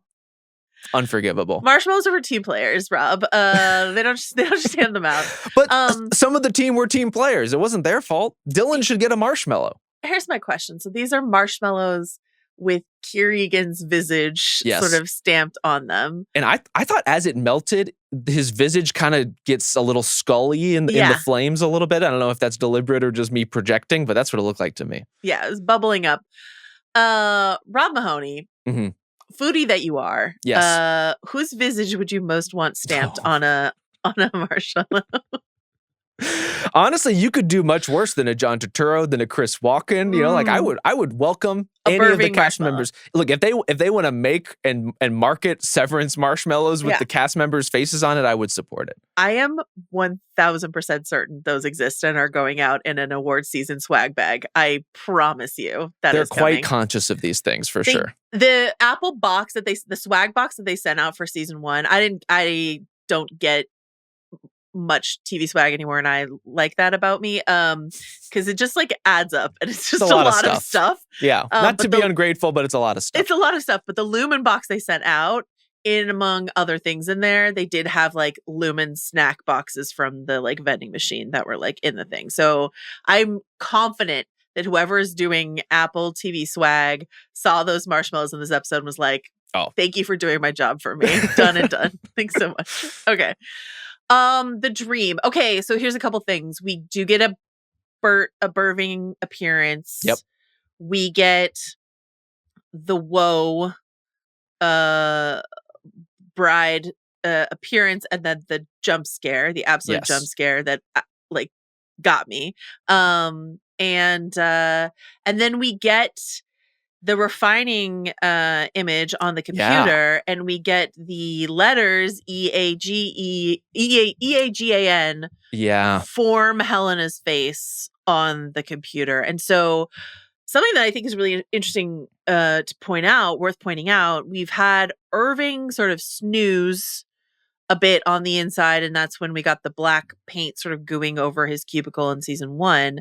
Unforgivable. Marshmallows are for team players, Rob. They don't just hand them out. But some of the team were team players. It wasn't their fault. Dylan should get a marshmallow. Here's my question. So these are marshmallows with Kirigan's visage sort of stamped on them. And I thought as it melted, his visage kind of gets a little scully in the flames a little bit. I don't know if that's deliberate or just me projecting, but that's what it looked like to me. Yeah, it was bubbling up. Rob Mahoney, foodie that you are, yes. Whose visage would you most want stamped on a marshmallow? Honestly, you could do much worse than a John Turturro, than a Chris Walken. You know, like I would welcome any of the cast members. Look, if they want to make and market Severance marshmallows with the cast members' faces on it, I would support it. I am 1000% certain those exist and are going out in an award season swag bag. I promise you that they're is coming. quite conscious of these things for sure. The Apple box the swag box that they sent out for season 1, I don't get much TV swag anymore, and I like that about me because it just like adds up and it's just a lot of stuff. Yeah, not to be ungrateful, but it's a lot of stuff. It's a lot of stuff. But the Lumon box they sent out, in among other things in there, they did have like Lumon snack boxes from the like vending machine that were like in the thing. So I'm confident that whoever is doing Apple TV swag saw those marshmallows in this episode and was like, "Oh, thank you for doing my job for me. Done and done. Thanks so much." Okay. The dream. Okay, so here's a couple things. We do get a Irving appearance. Yep. We get the woe bride appearance, and then the jump scare, the absolute jump scare that like got me. And then we get the refining image on the computer, and we get the letters EAGAN form Helena's face on the computer. And so something that I think is really interesting worth pointing out, we've had Irving sort of snooze a bit on the inside, and that's when we got the black paint sort of gooing over his cubicle in season 1.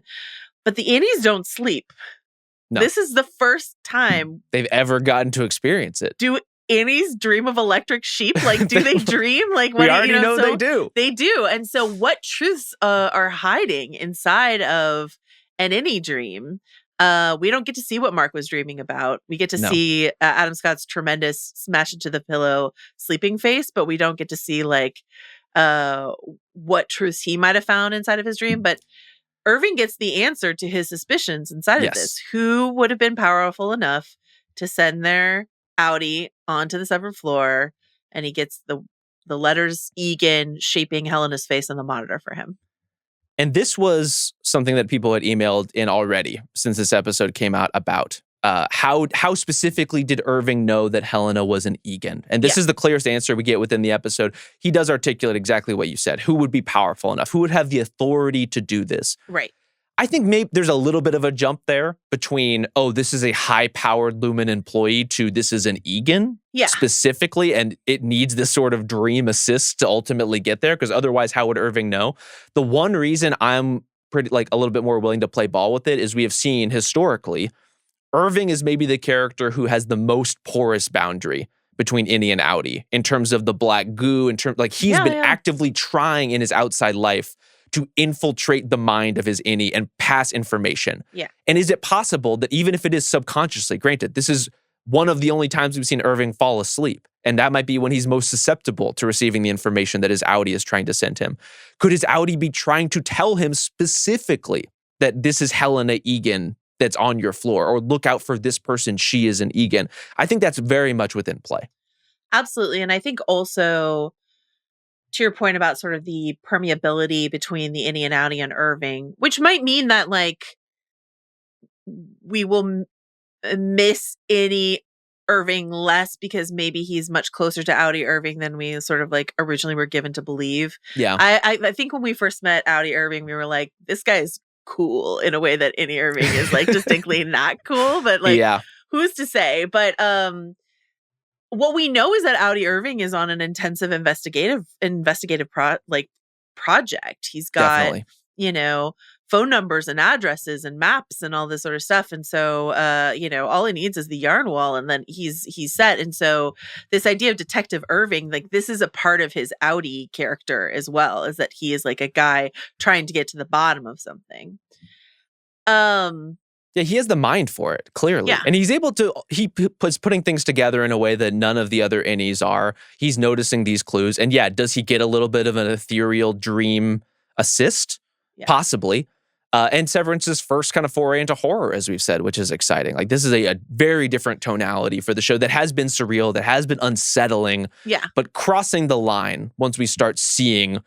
But the Innies don't sleep. No. This is the first time they've ever gotten to experience it. Do Innies dream of electric sheep? Like, do they dream? Like, we already know they do. They do. And so what truths are hiding inside of an Innie dream? We don't get to see what Mark was dreaming about. We get to see Adam Scott's tremendous smash into the pillow sleeping face, but we don't get to see like what truths he might have found inside of his dream. But Irving gets the answer to his suspicions inside of this. Who would have been powerful enough to send their outie onto the 7th floor? And he gets the letters Egan shaping Helena's face on the monitor for him. And this was something that people had emailed in already since this episode came out about how specifically did Irving know that Helena was an Egan? And this is the clearest answer we get within the episode. He does articulate exactly what you said. Who would be powerful enough? Who would have the authority to do this? Right. I think maybe there's a little bit of a jump there between, this is a high-powered Lumon employee to this is an Egan specifically, and it needs this sort of dream assist to ultimately get there, because otherwise, how would Irving know? The one reason I'm pretty a little bit more willing to play ball with it is we have seen historically, Irving is maybe the character who has the most porous boundary between Innie and outie in terms of the black goo, in terms he's been actively trying in his outside life to infiltrate the mind of his Innie and pass information. Yeah. And is it possible that even if it is subconsciously, granted, this is one of the only times we've seen Irving fall asleep, and that might be when he's most susceptible to receiving the information that his outie is trying to send him. Could his outie be trying to tell him specifically that this is Helena Egan that's on your floor, or look out for this person, she is an Egan? I think that's very much within play. Absolutely. And I think also, to your point about sort of the permeability between the Innie and outie and Irving, which might mean that like we will miss Innie Irving less because maybe he's much closer to outie Irving than we sort of like originally were given to believe. Yeah. I think when we first met outie Irving, we were like, this guy is cool in a way that Innie Irving is like distinctly not cool, but like who's to say? But what we know is that outie Irving is on an intensive investigative project. He's got Definitely. Phone numbers and addresses and maps and all this sort of stuff. And so, all he needs is the yarn wall, and then he's set. And so this idea of Detective Irving, like this is a part of his outie character as well, is that he is like a guy trying to get to the bottom of something. Yeah, he has the mind for it, clearly. Yeah. And he's able to, was putting things together in a way that none of the other Innies are. He's noticing these clues. And yeah, does he get a little bit of an ethereal dream assist? Yeah. Possibly. And Severance's first kind of foray into horror, as we've said, which is exciting. Like this is a very different tonality for the show that has been surreal, that has been unsettling. Yeah. But crossing the line once we start seeing,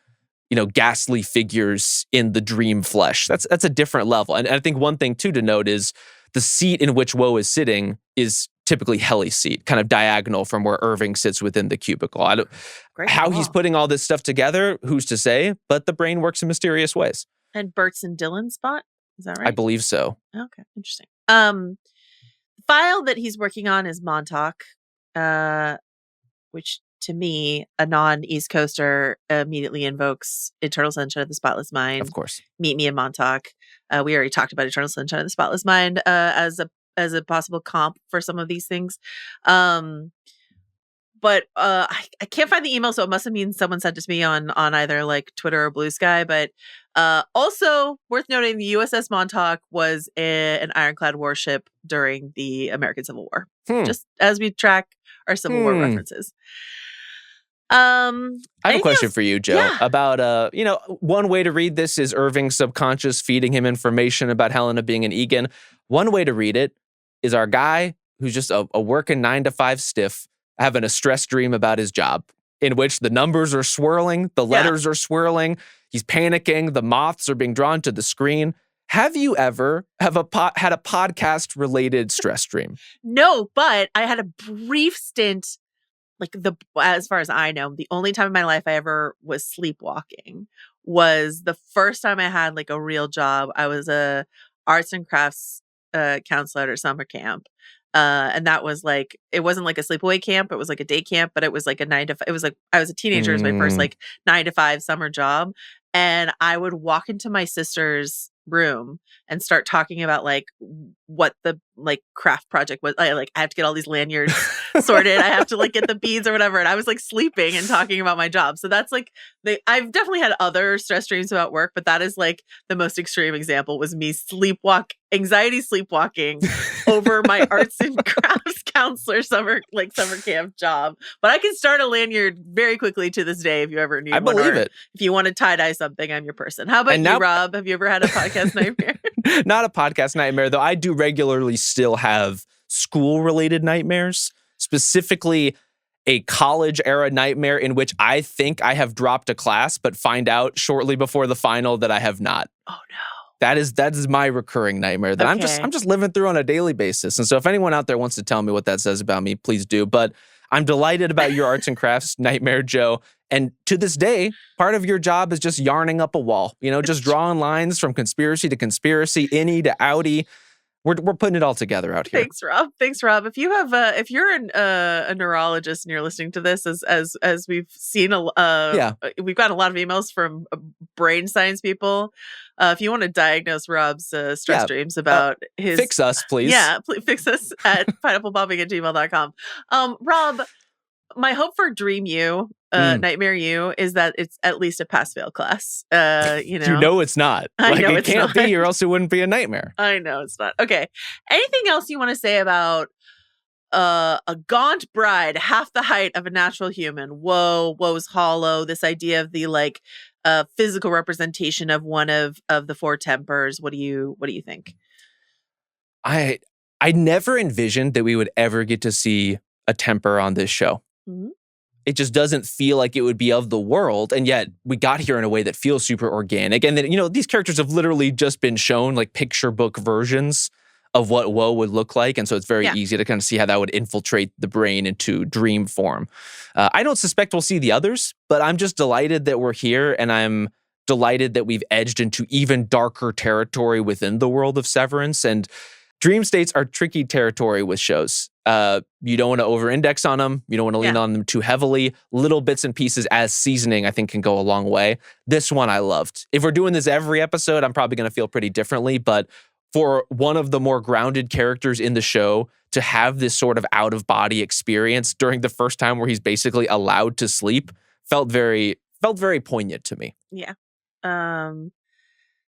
ghastly figures in the dream flesh. That's a different level. And I think one thing too to note is the seat in which Woe is sitting is typically Helly's seat, kind of diagonal from where Irving sits within the cubicle. How he's putting all this stuff together, who's to say? But the brain works in mysterious ways. And Bert's and Dylan's spot? Is that right? I believe so. Okay, interesting. The file that he's working on is Montauk, which to me, a non-East Coaster immediately invokes Eternal Sunshine of the Spotless Mind. Of course. Meet Me in Montauk. We already talked about Eternal Sunshine of the Spotless Mind as a possible comp for some of these things. But I can't find the email, so it must have been someone sent it to me on either like Twitter or Blue Sky. But also worth noting, the USS Montauk was an ironclad warship during the American Civil War. Just as we track our Civil War references. I have a question for you, Joe, about, one way to read this is Irving's subconscious feeding him information about Helena being an Egan. One way to read it is our guy who's just a working 9-to-5 stiff having a stress dream about his job, in which the numbers are swirling, the letters are swirling, he's panicking, the moths are being drawn to the screen. Have you ever had a podcast-related stress dream? No, but I had a brief stint, as far as I know, the only time in my life I ever was sleepwalking was the first time I had like a real job. I was a arts and crafts counselor at a summer camp. And that was like, it wasn't like a sleepaway camp. It was like a day camp, but it was like a 9 to 5. It was like, I was a teenager. It was my first like 9 to 5 summer job. And I would walk into my sister's room and start talking about like what the like craft project was. I have to get all these lanyards sorted. I have to like get the beads or whatever. And I was like sleeping and talking about my job. So that's like, I've definitely had other stress dreams about work, but that is like the most extreme example was me anxiety sleepwalking over my arts and crafts counselor summer camp job. But I can start a lanyard very quickly to this day if you ever need one. I believe it. If you want to tie-dye something, I'm your person. How about you, Rob? Have you ever had a podcast nightmare? Not a podcast nightmare, though. I do regularly still have school-related nightmares, specifically a college-era nightmare in which I think I have dropped a class, but find out shortly before the final that I have not. Oh, no. That is my recurring nightmare that I'm just living through on a daily basis. And so if anyone out there wants to tell me what that says about me, please do. But I'm delighted about your arts and crafts nightmare, Joe. And to this day, part of your job is just yarning up a wall, just drawing lines from conspiracy to conspiracy, Innie to outie. We're putting it all together out here. Thanks, Rob. If you have, if you're a neurologist and you're listening to this, as we've seen, we've got a lot of emails from brain science people. If you want to diagnose Rob's stress dreams about his, fix us, please. Yeah, fix us at pineapplebobbing@gmail.com. Rob, my hope for Dream U, Nightmare U, is that it's at least a pass-fail class. You know it's not. I know it it's can't not. be, or else it wouldn't be a nightmare. I know it's not. Okay. Anything else you want to say about a gaunt bride, half the height of a natural human? Woe's hollow. This idea of the like physical representation of one of the four tempers. What do you think? I never envisioned that we would ever get to see a temper on this show. Mm-hmm. It just doesn't feel like it would be of the world. And yet we got here in a way that feels super organic. And then, these characters have literally just been shown like picture book versions of what woe would look like. And so it's very easy to kind of see how that would infiltrate the brain into dream form. I don't suspect we'll see the others, but I'm just delighted that we're here. And I'm delighted that we've edged into even darker territory within the world of Severance. And dream states are tricky territory with shows. You don't want to over-index on them. You don't want to lean on them too heavily. Little bits and pieces as seasoning, I think, can go a long way. This one I loved. If we're doing this every episode, I'm probably going to feel pretty differently. But for one of the more grounded characters in the show to have this sort of out-of-body experience during the first time where he's basically allowed to sleep felt very poignant to me. Yeah.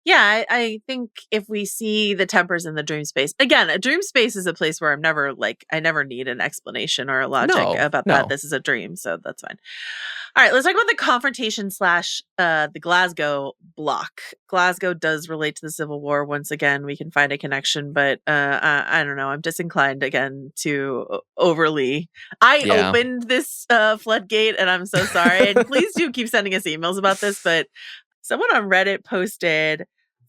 Yeah, I think if we see the tempers in the dream space, again, a dream space is a place where I never need an explanation or a logic about that. This is a dream, so that's fine. All right, let's talk about the confrontation / the Glasgow Block. Glasgow does relate to the Civil War. Once again, we can find a connection, but I don't know. I'm disinclined again to overly. I opened this floodgate, and I'm so sorry. And please do keep sending us emails about this, but someone on Reddit posted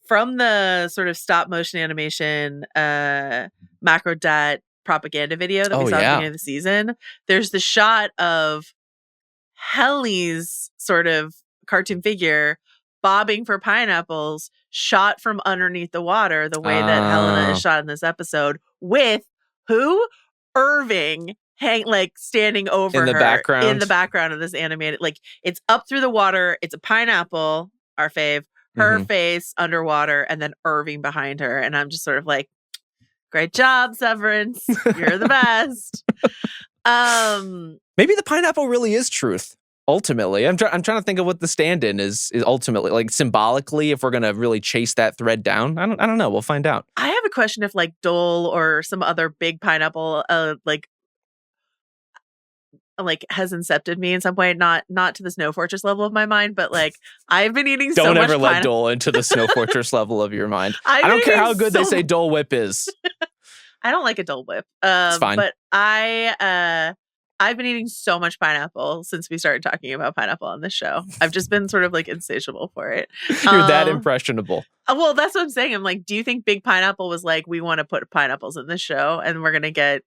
from the sort of stop motion animation Macrodat propaganda video that we saw at the beginning of the season. There's the shot of Helly's sort of cartoon figure bobbing for pineapples, shot from underneath the water, the way that Helena is shot in this episode, with who? Irving standing over in the her background. In the background of this animated, it's up through the water, it's a pineapple, our fave, her face underwater, and then Irving behind her. And I'm just sort of like, great job, Severance. You're the best. Maybe the pineapple really is truth. Ultimately, I'm trying to think of what the stand-in is ultimately, symbolically, if we're gonna really chase that thread down. I don't know. We'll find out. I have a question if Dole or some other big pineapple has incepted me in some way, not to the Snow Fortress level of my mind, but I've been eating so much Don't ever let Dole into the Snow Fortress level of your mind. I don't care how good they say Dole Whip is. I don't like a Dole Whip. It's fine. But I've been eating so much pineapple since we started talking about pineapple on this show. I've just been sort of insatiable for it. You're that impressionable. Well, that's what I'm saying. I'm do you think Big Pineapple was we want to put pineapples in this show and we're going to get,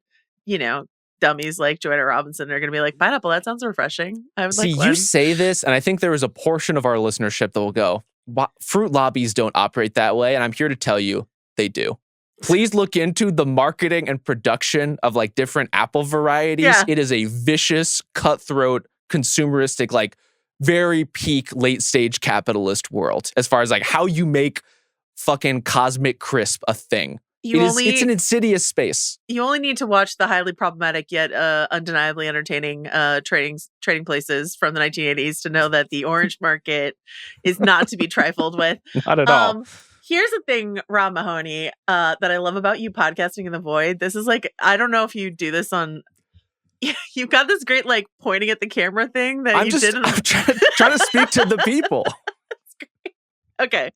dummies like Joanna Robinson are going to be pineapple, that sounds refreshing. I would See, you say this, and I think there is a portion of our listenership that will go, fruit lobbies don't operate that way. And I'm here to tell you, they do. Please look into the marketing and production of different apple varieties. Yeah. It is a vicious, cutthroat, consumeristic, very peak late stage capitalist world as far as how you make fucking Cosmic Crisp a thing. It's an insidious space. You only need to watch the highly problematic yet undeniably entertaining trading places from the 1980s to know that the orange market is not to be trifled with. Not at all. Here's the thing, Rob Mahoney, that I love about you podcasting in the void. This is I don't know if you do this on. You've got this great pointing at the camera thing that I'm trying to speak to the people. That's great. Okay.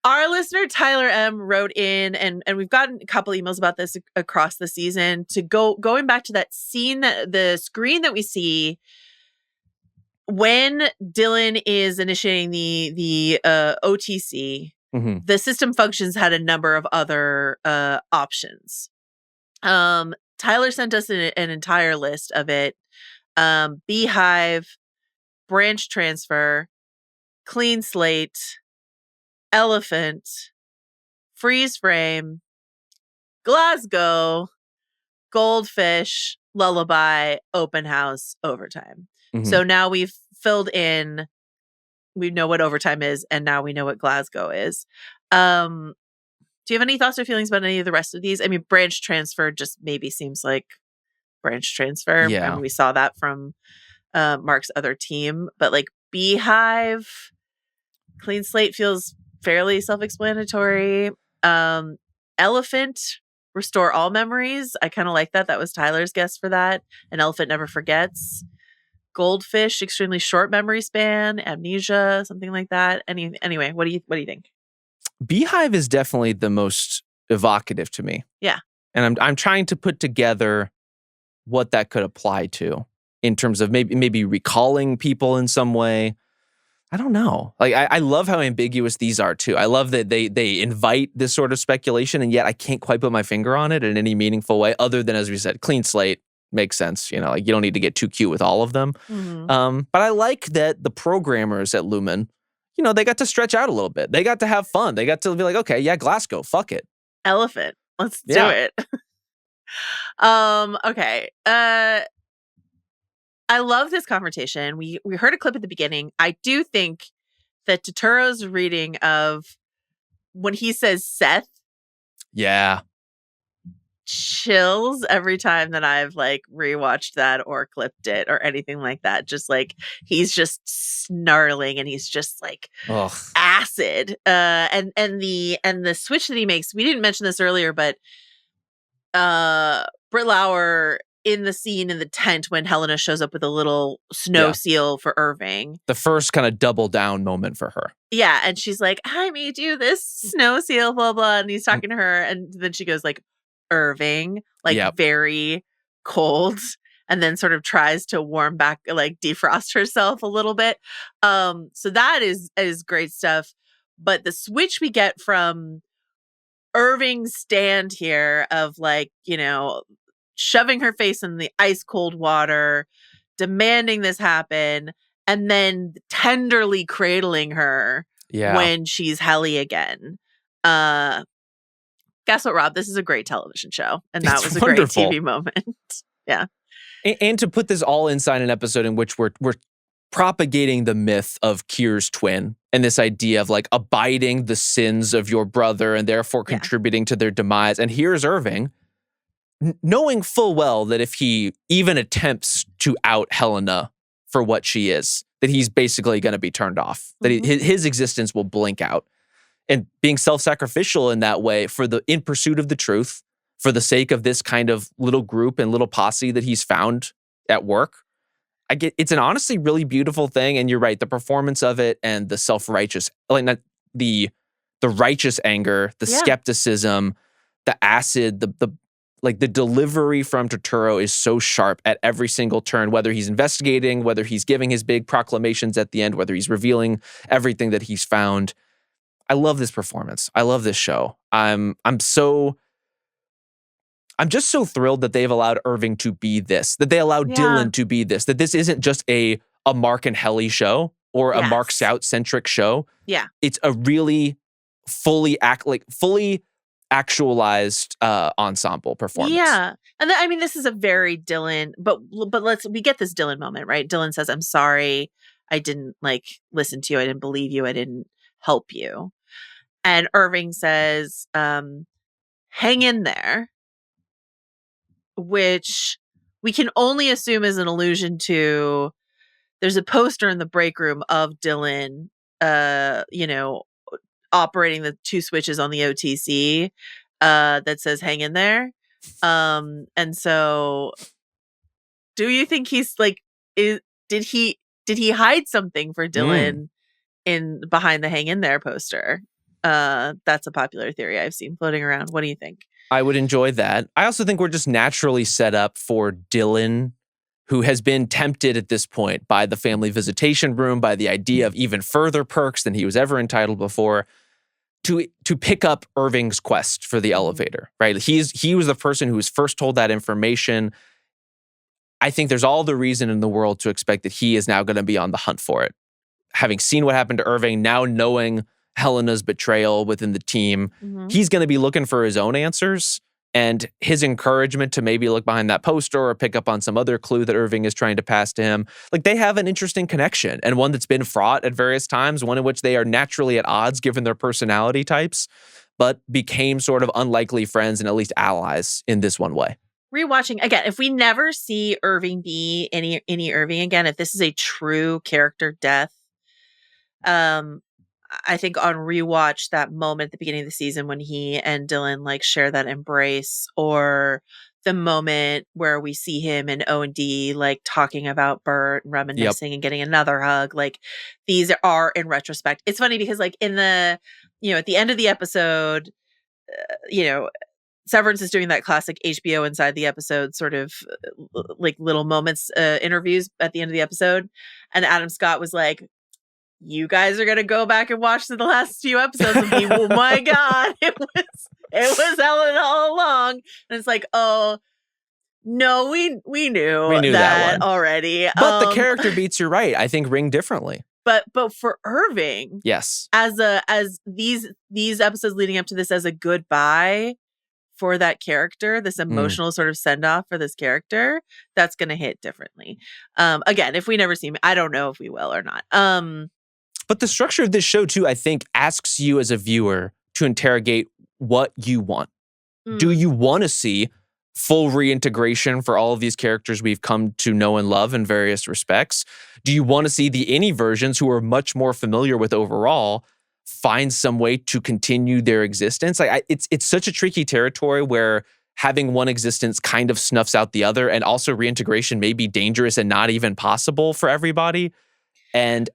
Our listener Tyler M wrote in, and we've gotten a couple emails about this across the season, going back to that scene, that the screen that we see when Dylan is initiating the OTC. Mm-hmm. The system functions had a number of other options. Tyler sent us an entire list of it. Beehive, branch transfer, clean slate, elephant, freeze frame, Glasgow, goldfish, lullaby, open house, overtime. Mm-hmm. So now we've filled in, we know what overtime is, and now we know what Glasgow is. Do you have any thoughts or feelings about any of the rest of these? I mean, branch transfer just maybe seems branch transfer. Yeah. And we saw that from Mark's other team. But like Beehive, clean slate feels fairly self-explanatory. Elephant, restore all memories. I kind of like that. That was Tyler's guess for that. An elephant never forgets. Goldfish, extremely short memory span. Amnesia, something like that. Anyway, what do you think? Beehive is definitely the most evocative to me. Yeah. And I'm trying to put together what that could apply to in terms of maybe recalling people in some way. I don't know. Like I love how ambiguous these are too. I love that they invite this sort of speculation, and yet I can't quite put my finger on it in any meaningful way, other than, as we said, clean slate makes sense. You know, like you don't need to get too cute with all of them. Mm-hmm. But I like that the programmers at Lumon, you know, they got to stretch out a little bit. They got to have fun. They got to be like, okay, yeah, Glasgow, fuck it. Elephant. Let's do it. Okay. I love this confrontation. We heard a clip at the beginning. I do think that Turturro's reading of when he says Seth, yeah, chills every time that I've like rewatched that or clipped it or anything like that. Just like he's just snarling and he's just like acid. And the switch that he makes. We didn't mention this earlier, but Britt Lauer in the scene in the tent when Helena shows up with a little snow seal for Irving. The first kind of double down moment for her. Yeah. And she's like, I made you this snow seal, blah, blah. And he's talking to her. And then she goes like, Irving, like very cold. And then sort of tries to warm back, like defrost herself a little bit. So that is great stuff. But the switch we get from Irving's stand here of like, you know, shoving her face in the ice cold water, demanding this happen, and then tenderly cradling her when she's Helly again. Guess what, Rob? This is a great television show. And that was wonderful. A great TV moment. Yeah. And to put this all inside an episode in which we're propagating the myth of Kier's twin and this idea of like abiding the sins of your brother and therefore contributing to their demise. And here's Irving, knowing full well that if he even attempts to out Helena for what she is, that he's basically going to be turned off, that his existence will blink out. And being self-sacrificial in that way in pursuit of the truth, for the sake of this kind of little group and little posse that he's found at work. It's an honestly really beautiful thing. And you're right, the performance of it and the self-righteous, like not the righteous anger, the skepticism, the acid, the delivery from Turturro is so sharp at every single turn, whether he's investigating, whether he's giving his big proclamations at the end, whether he's revealing everything that he's found. I love this performance. I love this show. I'm just so thrilled that they've allowed Irving to be this, that they allowed Dylan to be this, that this isn't just a Mark and Helly show or a Mark Stout-centric show. Yeah. It's a really fully actualized ensemble performance. Yeah. And I mean, this is a very Dylan, but we get this Dylan moment, right? Dylan says, I'm sorry. I didn't like listen to you. I didn't believe you. I didn't help you. And Irving says, hang in there, which we can only assume is an allusion to, there's a poster in the break room of Dylan, operating the two switches on the OTC that says hang in there. And so do you think he's like, did he hide something for Dylan in behind the hang in there poster? That's a popular theory I've seen floating around. What do you think? I would enjoy that. I also think we're just naturally set up for Dylan, who has been tempted at this point by the family visitation room, by the idea of even further perks than he was ever entitled before, to pick up Irving's quest for the elevator, right? He was the person who was first told that information. I think there's all the reason in the world to expect that he is now going to be on the hunt for it. Having seen what happened to Irving, now knowing Helena's betrayal within the team, he's going to be looking for his own answers, and his encouragement to maybe look behind that poster or pick up on some other clue that Irving is trying to pass to him. Like, they have an interesting connection, and one that's been fraught at various times, one in which they are naturally at odds given their personality types, but became sort of unlikely friends and at least allies in this one way. rewatching again, if we never see Irving be any Irving again, if this is a true character death, I think on rewatch, that moment at the beginning of the season when he and Dylan like share that embrace, or the moment where we see him and O&D like talking about Bert and reminiscing and getting another hug, like these are in retrospect. It's funny because like in the, at the end of the episode, Severance is doing that classic HBO inside the episode sort of like little moments interviews at the end of the episode. And Adam Scott was like, you guys are going to go back and watch the last few episodes and be, oh my God, it was Helena all along. And it's like, oh, no, we knew that already. But the character beats, you're right, I think ring differently. But for Irving, yes, as these episodes leading up to this as a goodbye for that character, this emotional sort of send off for this character, that's going to hit differently. Again, if we never see him, I don't know if we will or not. But the structure of this show too, I think, asks you as a viewer to interrogate what you want. Do you want to see full reintegration for all of these characters we've come to know and love in various respects? Do you want to see the Innie versions, who are much more familiar with overall, find some way to continue their existence? It's such a tricky territory where having one existence kind of snuffs out the other, and also reintegration may be dangerous and not even possible for everybody. And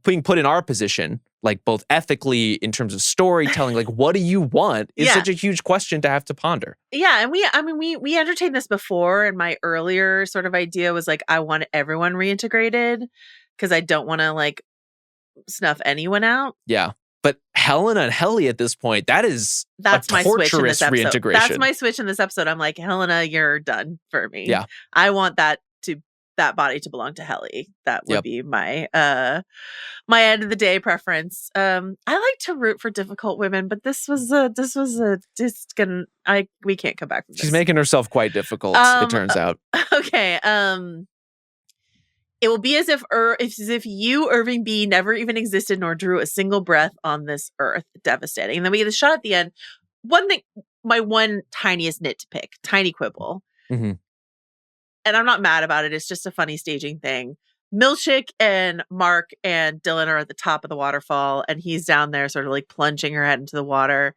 being put in our position, like both ethically in terms of storytelling, like what do you want is such a huge question to have to ponder. Yeah, and we entertained this before, and my earlier sort of idea was like, I want everyone reintegrated because I don't want to like snuff anyone out. Yeah. But Helena and Helly at this point, that's my switch in this episode. Reintegration. That's my switch in this episode. I'm like, Helena, you're done for me. Yeah. I want that body to belong to Helly. That would be my my end of the day preference. I like to root for difficult women, but we can't come back from this. She's making herself quite difficult, it turns out. Okay. It will be as if you, Irving B, never even existed nor drew a single breath on this earth. Devastating. And then we get the shot at the end. One thing, my one tiniest nit to pick, tiny quibble. Mm-hmm. And I'm not mad about it. It's just a funny staging thing. Milchick and Mark and Dylan are at the top of the waterfall, and he's down there sort of like plunging her head into the water.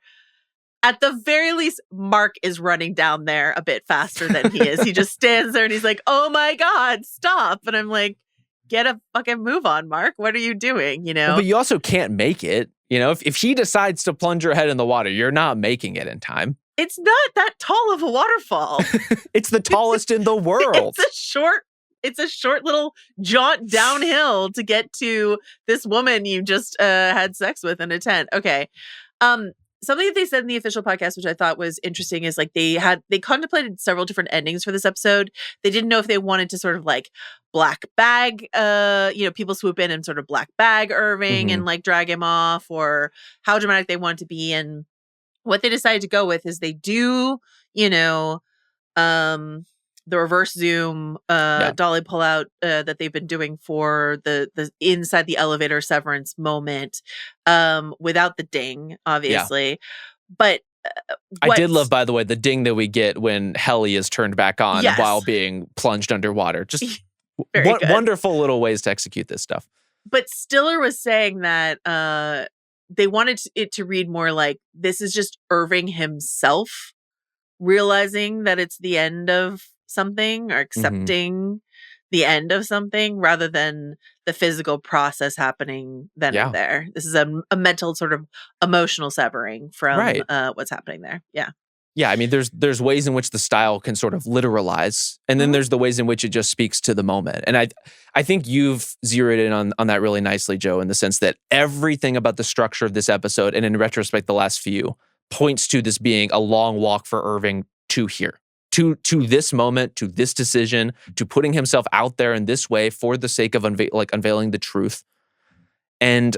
At the very least, Mark is running down there a bit faster than he is. He just stands there and he's like, oh my God, stop. And I'm like, get a fucking move on, Mark. What are you doing? Well, but you also can't make it. If she decides to plunge her head in the water, you're not making it in time. It's not that tall of a waterfall. It's the tallest in the world. It's a short little jaunt downhill to get to this woman you just had sex with in a tent. Okay. Something that they said in the official podcast, which I thought was interesting, is like they contemplated several different endings for this episode. They didn't know if they wanted to sort of like black bag, people swoop in and sort of black bag Irving and like drag him off, or how dramatic they want it to be. And what they decided to go with is they do, the reverse zoom dolly pull out that they've been doing for the inside the elevator Severance moment without the ding, obviously. Yeah. But I did love, by the way, the ding that we get when Helly is turned back on while being plunged underwater. Just wonderful little ways to execute this stuff. But Stiller was saying that they wanted it to read more like this is just Irving himself realizing that it's the end of something, or accepting the end of something, rather than the physical process happening then and there. This is a mental sort of emotional severing from what's happening there. Yeah. Yeah, I mean, there's ways in which the style can sort of literalize, and then there's the ways in which it just speaks to the moment. And I think you've zeroed in on that really nicely, Joe, in the sense that everything about the structure of this episode, and in retrospect, the last few, points to this being a long walk for Irving to here. To this moment, to this decision, to putting himself out there in this way for the sake of unveiling the truth. And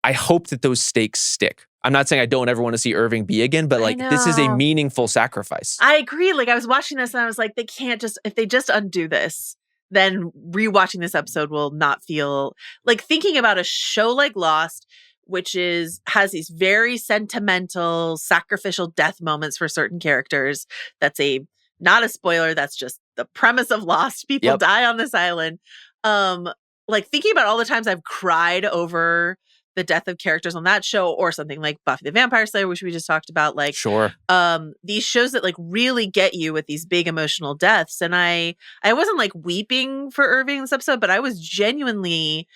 I hope that those stakes stick. I'm not saying I don't ever want to see Irving be again, but like this is a meaningful sacrifice. I agree. Like I was watching this and I was like, they can't just, if they just undo this, then rewatching this episode will not feel like thinking about a show like Lost, which has these very sentimental, sacrificial death moments for certain characters. That's a not a spoiler. That's just the premise of Lost. People die on this island. Like thinking about all the times I've cried over the death of characters on that show, or something like Buffy the Vampire Slayer, which we just talked about. Like, sure. These shows that like really get you with these big emotional deaths. And I wasn't like weeping for Irving this episode, but I was genuinely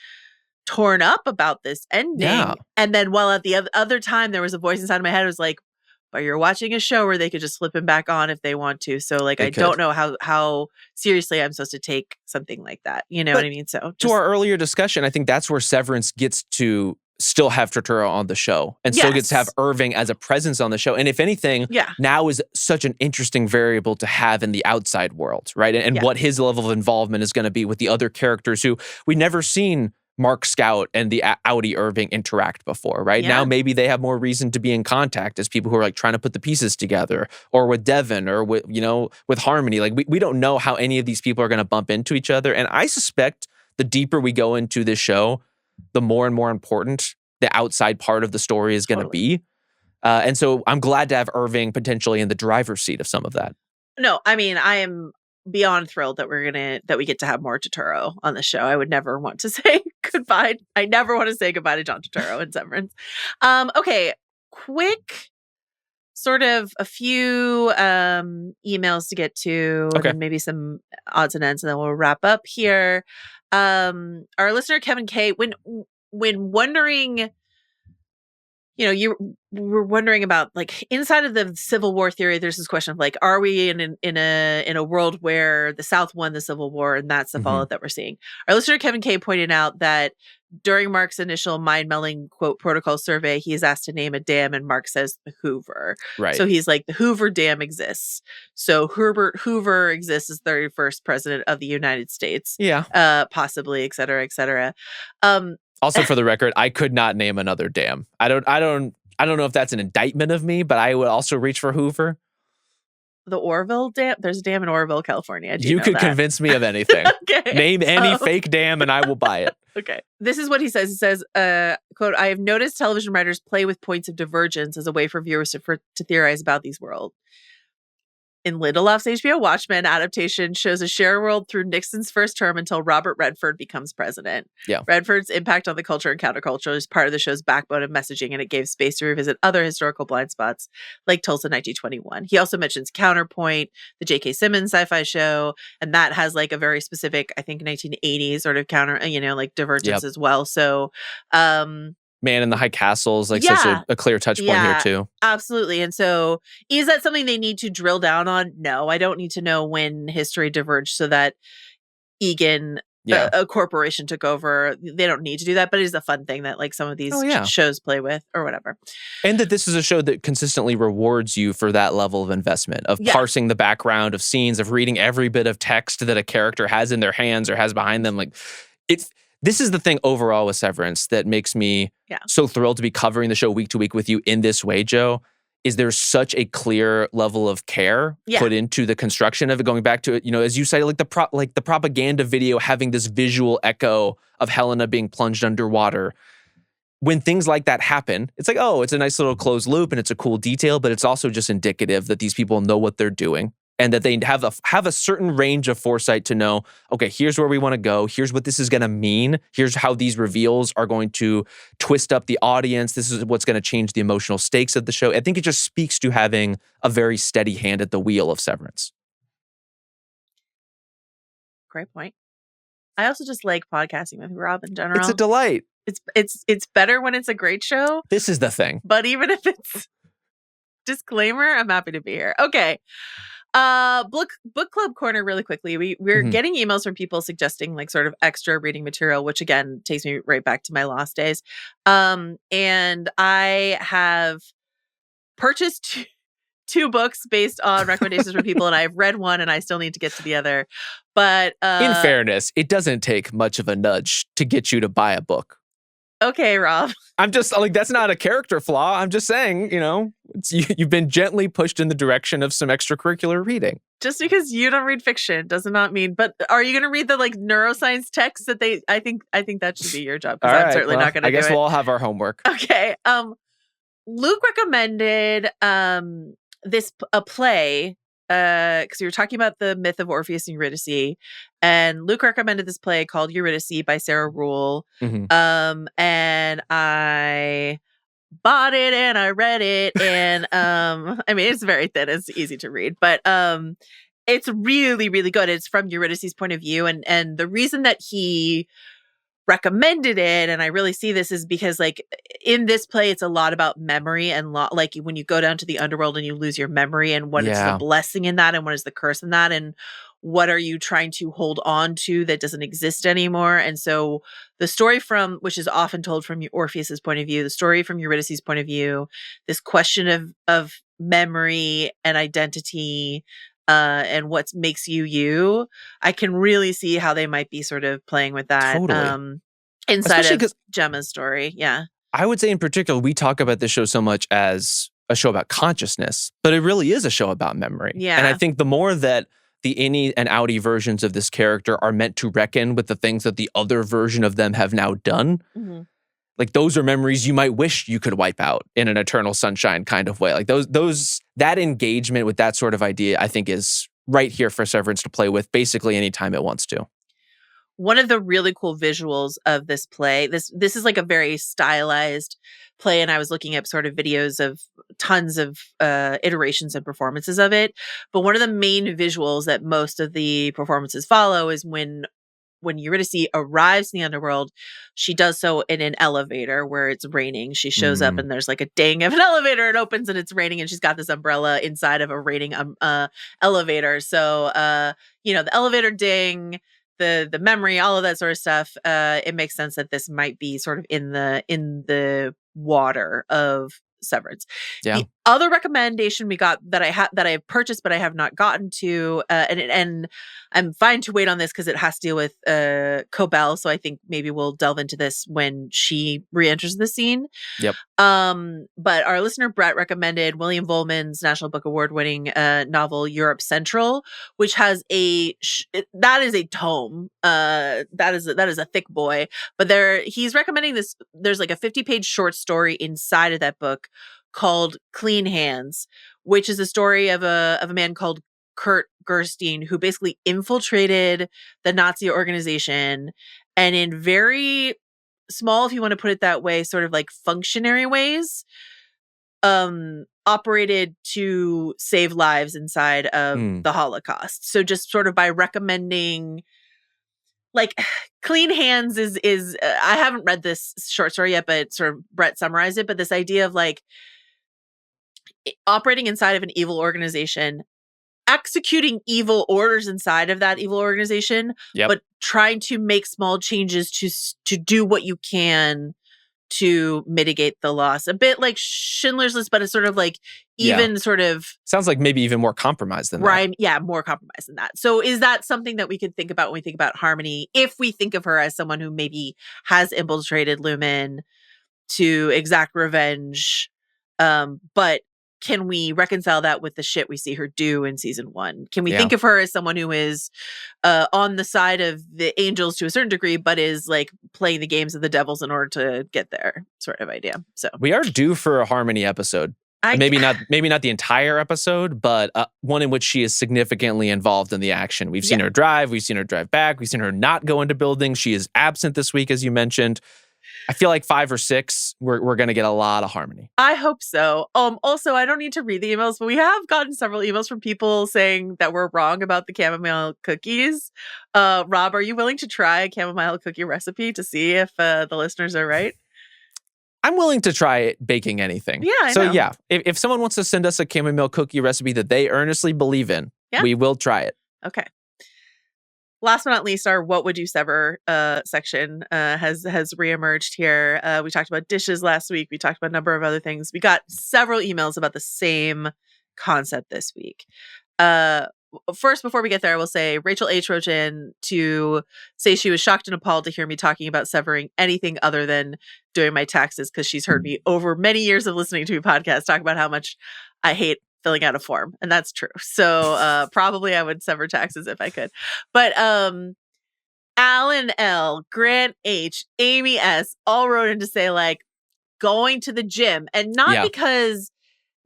torn up about this ending. Yeah. And then while at the other time, there was a voice inside my head. It was like, but you're watching a show where they could just flip him back on if they want to. So like, I don't know how seriously I'm supposed to take something like that. You know what I mean? So to our earlier discussion, I think that's where Severance gets to still have Turturro on the show and still gets to have Irving as a presence on the show. And if anything, now is such an interesting variable to have in the outside world, right? And what his level of involvement is going to be with the other characters who we never seen Mark Scout and the outie Irving interact before, right? Now maybe they have more reason to be in contact as people who are like trying to put the pieces together, or with Devin, or with, you know, with Harmony. Like we don't know how any of these people are going to bump into each other. And I suspect the deeper we go into this show, the more and more important the outside part of the story is going to be. And so I'm glad to have Irving potentially in the driver's seat of some of that. No, I mean, I am beyond thrilled that we get to have more Turturro on the show. I would never want to say goodbye. I never want to say goodbye to John Turturro in Severance. Okay, quick sort of a few emails to get to, and then maybe some odds and ends, and then we'll wrap up here. Our listener Kevin K, when wondering, you know, you were wondering about like inside of the Civil War theory, there's this question of like, are we in a world where the South won the Civil War and that's the fallout that we're seeing? Our listener Kevin K pointed out that during Mark's initial mind-melding quote protocol survey, he is asked to name a dam, and Mark says the Hoover. Right. So he's like, the Hoover Dam exists. So Herbert Hoover exists as 31st president of the United States. Yeah. Possibly, et cetera, et cetera. Also, for the record, I could not name another dam. I don't know if that's an indictment of me, but I would also reach for Hoover. The Orville Dam? There's a dam in Orville, California. You could convince me of anything. Name any fake dam and I will buy it. Okay. This is what he says. He says, quote, I have noticed television writers play with points of divergence as a way for viewers to theorize about these worlds. In Lindelof's HBO Watchmen adaptation shows a share world through Nixon's first term until Robert Redford becomes president. Yeah. Redford's impact on the culture and counterculture is part of the show's backbone of messaging, and it gave space to revisit other historical blind spots like Tulsa 1921. He also mentions Counterpoint, the J.K. Simmons sci-fi show, and that has like a very specific, I think, 1980s sort of counter, you know, like divergence as well. So, Man in the High Castle is like such a clear touch point here too. Absolutely. And so is that something they need to drill down on? No, I don't need to know when history diverged so that Egan, a corporation, took over. They don't need to do that, but it is a fun thing that like some of these shows play with or whatever. And that this is a show that consistently rewards you for that level of investment, of parsing the background of scenes, of reading every bit of text that a character has in their hands or has behind them. Like this is the thing overall with Severance that makes me so thrilled to be covering the show week to week with you in this way, Joe, is there's such a clear level of care put into the construction of it, going back to it, you know, as you cited, like the propaganda video having this visual echo of Helena being plunged underwater. When things like that happen, it's like, oh, it's a nice little closed loop and it's a cool detail, but it's also just indicative that these people know what they're doing. And that they have a certain range of foresight to know, okay, here's where we want to go. Here's what this is going to mean. Here's how these reveals are going to twist up the audience. This is what's going to change the emotional stakes of the show. I think it just speaks to having a very steady hand at the wheel of Severance. Great point. I also just like podcasting with Rob in general. It's a delight. It's better when it's a great show. This is the thing. But even if it's disclaimer, I'm happy to be here. Okay. Book club corner really quickly. We're getting emails from people suggesting like sort of extra reading material, which again takes me right back to my Lost days. And I have purchased two books based on recommendations from people, and I've read one and I still need to get to the other. But in fairness, it doesn't take much of a nudge to get you to buy a book. Okay, Rob. I'm just like, that's not a character flaw. I'm just saying, you know, you've been gently pushed in the direction of some extracurricular reading. Just because you don't read fiction does not mean, but are you going to read the like neuroscience texts that I think that should be your job, because I'm certainly not going to do it. I guess we'll all have our homework. Okay. Luke recommended a play because we were talking about the myth of Orpheus and Eurydice, and Luke recommended this play called Eurydice by Sarah Rule. And I bought it and I read it, and I mean, it's very thin, it's easy to read, but it's really, really good. It's from Eurydice's point of view, and the reason that he recommended it, and I really see this, is because like in this play it's a lot about memory and like when you go down to the underworld and you lose your memory, and what is the blessing in that and what is the curse in that, and what are you trying to hold on to that doesn't exist anymore. And so the story from, which is often told from Orpheus's point of view, the story from Eurydice's point of view, this question of memory and identity, and what makes you, I can really see how they might be sort of playing with that. Totally. Inside Especially of Gemma's story. Yeah. I would say in particular, we talk about this show so much as a show about consciousness, but it really is a show about memory. Yeah. And I think the more that the Innie and outie versions of this character are meant to reckon with the things that the other version of them have now done, like those are memories you might wish you could wipe out in an Eternal Sunshine kind of way. Like that engagement with that sort of idea, I think, is right here for Severance to play with basically anytime it wants to. One of the really cool visuals of this play, this is like a very stylized play, and I was looking up sort of videos of tons of iterations and performances of it. But one of the main visuals that most of the performances follow is when Eurydice arrives in the underworld, she does so in an elevator where it's raining. She shows up and there's like a ding of an elevator. It opens and it's raining, and she's got this umbrella inside of a raining elevator. So, the elevator ding, the memory, all of that sort of stuff. It makes sense that this might be sort of in the water of Severance. Yeah. The other recommendation we got that I have purchased but I have not gotten to, and I'm fine to wait on this because it has to deal with Cobell, so I think maybe we'll delve into this when she re-enters the scene. Yep. But our listener Brett recommended William Vollmann's National Book Award winning novel Europe Central, which has that is a tome. That is a thick boy. But he's recommending this. There's like a 50-page short story inside of that book called Clean Hands, which is a story of a man called Kurt Gerstein, who basically infiltrated the Nazi organization, and in very small, if you want to put it that way, sort of like functionary ways, operated to save lives inside of the Holocaust. So just sort of by recommending, like, Clean Hands is I haven't read this short story yet, but sort of Brett summarized it. But this idea of like operating inside of an evil organization, executing evil orders inside of that evil organization, but trying to make small changes to do what you can to mitigate the loss. A bit like Schindler's List, but it's sort of like even sort of... Sounds like maybe even more compromised than that. Yeah, more compromised than that. So is that something that we could think about when we think about Harmony, if we think of her as someone who maybe has infiltrated Lumon to exact revenge, but can we reconcile that with the shit we see her do in season 1? Can we think of her as someone who is on the side of the angels to a certain degree, but is like playing the games of the devils in order to get there, sort of idea? So we are due for a Harmony episode. Maybe not the entire episode, but one in which she is significantly involved in the action. We've seen her drive. We've seen her drive back. We've seen her not go into buildings. She is absent this week, as you mentioned. I feel like 5 or 6, we're going to get a lot of Harmony. I hope so. Also, I don't need to read the emails, but we have gotten several emails from people saying that we're wrong about the chamomile cookies. Rob, are you willing to try a chamomile cookie recipe to see if the listeners are right? I'm willing to try baking anything. Yeah, I know. If someone wants to send us a chamomile cookie recipe that they earnestly believe in, we will try it. Okay. Last but not least, our What Would You Sever section has reemerged here. We talked about dishes last week. We talked about a number of other things. We got several emails about the same concept this week. First, before we get there, I will say Rachel H. wrote in to say she was shocked and appalled to hear me talking about severing anything other than doing my taxes, because she's heard me over many years of listening to a podcast talk about how much I hate filling out a form. And that's true. So probably I would sever taxes if I could. But Alan L., Grant H., Amy S. all wrote in to say, like, going to the gym. And not because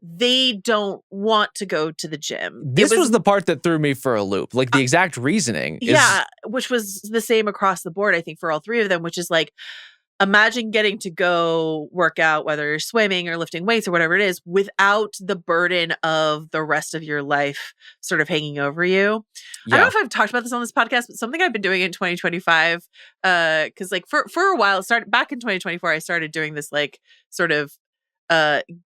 they don't want to go to the gym. This was the part that threw me for a loop. Like the exact reasoning is... Yeah, which was the same across the board, I think, for all three of them, which is like, imagine getting to go work out, whether you're swimming or lifting weights or whatever it is, without the burden of the rest of your life sort of hanging over you. Yeah. I don't know if I've talked about this on this podcast, but something I've been doing in 2025, because like for a while, started back in 2024, I started doing this like sort of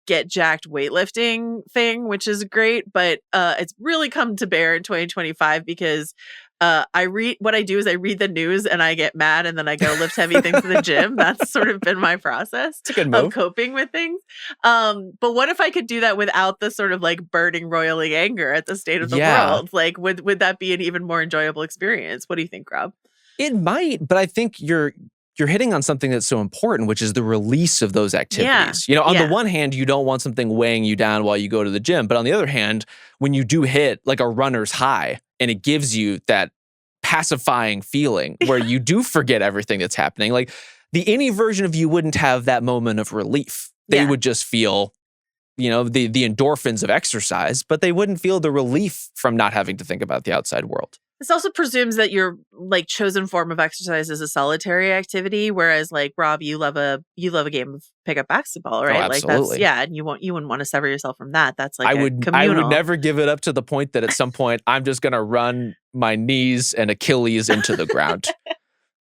get jacked weightlifting thing, which is great, but it's really come to bear in 2025 because I read the news and I get mad and then I go lift heavy things in the gym. That's sort of been my process of coping with things. But what if I could do that without the sort of like burning roiling anger at the state of the world? Like, would that be an even more enjoyable experience? What do you think, Rob? It might, but I think you're hitting on something that's so important, which is the release of those activities. Yeah. On the one hand, you don't want something weighing you down while you go to the gym. But on the other hand, when you do hit like a runner's high and it gives you that pacifying feeling where you do forget everything that's happening, like the Innie version of you wouldn't have that moment of relief. They would just feel, the endorphins of exercise, but they wouldn't feel the relief from not having to think about the outside world. This also presumes that your like chosen form of exercise is a solitary activity, whereas like Rob, you love a game of pickup basketball, right? Oh, absolutely. Like and you wouldn't want to sever yourself from that. That's like I would never give it up to the point that at some point I'm just gonna run my knees and Achilles into the ground.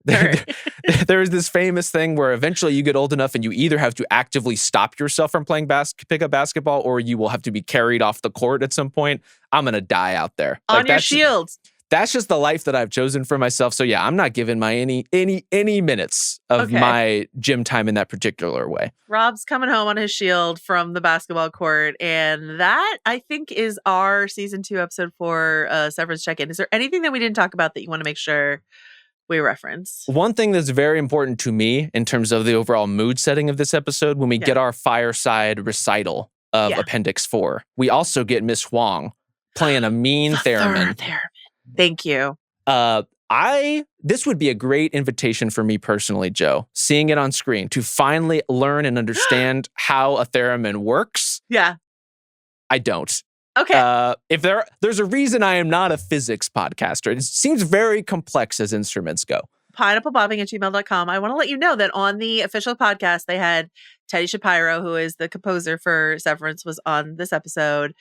There's this famous thing where eventually you get old enough and you either have to actively stop yourself from playing pickup basketball or you will have to be carried off the court at some point. I'm gonna die out there. On your shield. That's just the life that I've chosen for myself. So yeah, I'm not giving my any minutes of my gym time in that particular way. Rob's coming home on his shield from the basketball court. And that, I think, is our season 2, episode 4 Severance check-in. Is there anything that we didn't talk about that you want to make sure we reference? One thing that's very important to me in terms of the overall mood setting of this episode, when we get our fireside recital of Appendix 4, we also get Miss Huang playing a mean theremin. Thank you. This would be a great invitation for me personally, Joe, seeing it on screen to finally learn and understand how a theremin works. Yeah. I don't. Okay. If there's a reason I am not a physics podcaster. It seems very complex as instruments go. pineapplebobbing@gmail.com. I want to let you know that on the official podcast, they had Teddy Shapiro, who is the composer for Severance, was on this episode.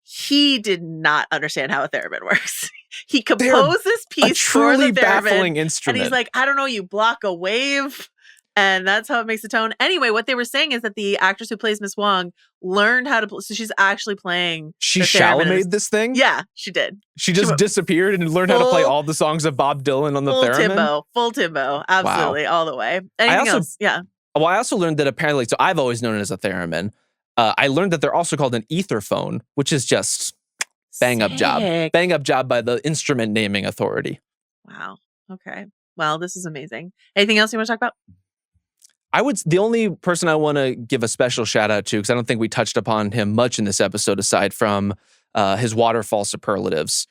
He did not understand how a theremin works. He composed this piece for the theremin, baffling instrument. And he's like, I don't know, you block a wave, and that's how it makes a tone. Anyway, what they were saying is that the actress who plays Miss Huang learned how to so she's actually playing. She Chalamet this thing? Yeah, she did. She just disappeared and learned how to play all the songs of Bob Dylan on the theremin? Full Timbo. Absolutely, all the way. Anything else? Yeah. Well, I also learned that apparently, so I've always known it as a theremin. I learned that they're also called an etherphone, which is just bang up job. Bang up job by the instrument naming authority. Wow. Okay. Well, this is amazing. Anything else you want to talk about? The only person I want to give a special shout out to, because I don't think we touched upon him much in this episode, aside from his waterfall superlatives.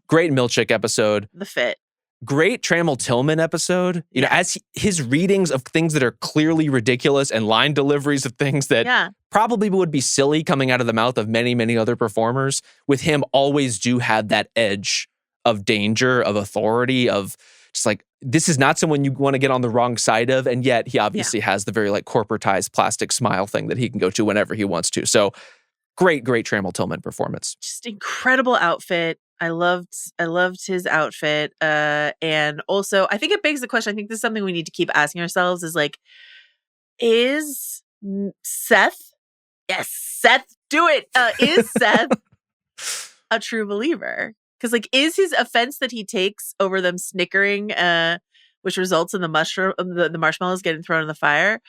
Great Milchick episode. The fit. Great Trammell Tillman episode. You know, as his readings of things that are clearly ridiculous and line deliveries of things that probably would be silly coming out of the mouth of many, many other performers, with him always do have that edge of danger, of authority, of just like, this is not someone you want to get on the wrong side of. And yet he obviously has the very like corporatized plastic smile thing that he can go to whenever he wants to. So great Trammell Tillman performance. Just incredible outfit. I loved his outfit. And also, I think it begs the question, I think this is something we need to keep asking ourselves is like, is Seth, do it. Is Seth a true believer? Because like, is his offense that he takes over them snickering, which results in the marshmallows getting thrown in the fire,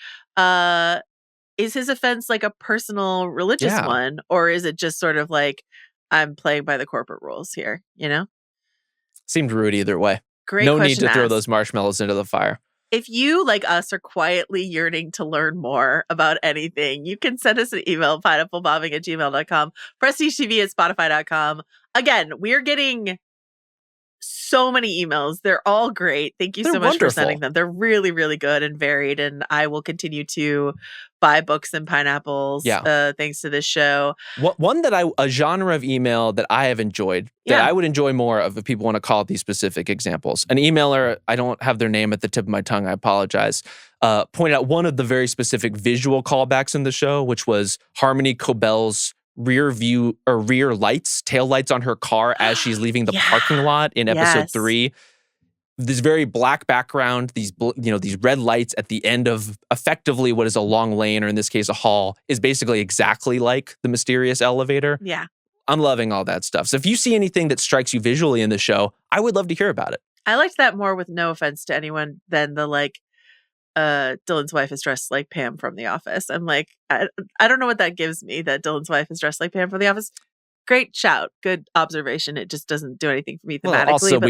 is his offense like a personal religious one? Or is it just sort of like, I'm playing by the corporate rules here, you know? Seemed rude either way. Great No question need to to throw ask. those marshmallows into the fire. If you, like us, are quietly yearning to learn more about anything, you can send us an email, pineapplebobbing@gmail.com, prestigetv@spotify.com. Again, we're getting so many emails. They're all great. Thank you so much for sending them. They're really, really good and varied, and I will continue to buy books and pineapples thanks to this show. One that a genre of email that I have enjoyed, that I would enjoy more of if people want to call these specific examples. An emailer, I don't have their name at the tip of my tongue, I apologize, pointed out one of the very specific visual callbacks in the show, which was Harmony Cobell's rear lights, tail lights on her car as she's leaving the parking lot in episode 3. This very black background, these red lights at the end of effectively what is a long lane, or in this case a hall, is basically exactly like the mysterious elevator. Yeah. I'm loving all that stuff. So if you see anything that strikes you visually in the show, I would love to hear about it. I liked that more, with no offense to anyone, than the Dylan's wife is dressed like Pam from The Office. I'm like, I don't know what that gives me, that Dylan's wife is dressed like Pam from The Office. Great shout. Good observation. It just doesn't do anything for me thematically. Well, also,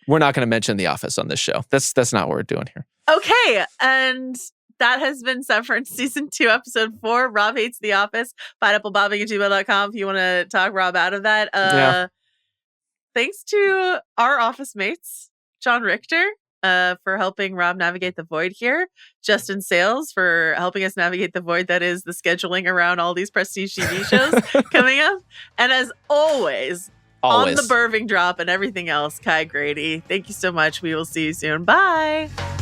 we're not going to mention The Office on this show. That's not what we're doing here. Okay. And that has been Severance Season 2, Episode 4. Rob Hates The Office. pineapplebobbing@gmail.com if you want to talk Rob out of that. Thanks to our office mates, John Richter, for helping Rob navigate the void here. Justin Sayles for helping us navigate the void that is the scheduling around all these prestige TV shows coming up. And as always, on the Irving drop and everything else, Kai Grady. Thank you so much. We will see you soon. Bye.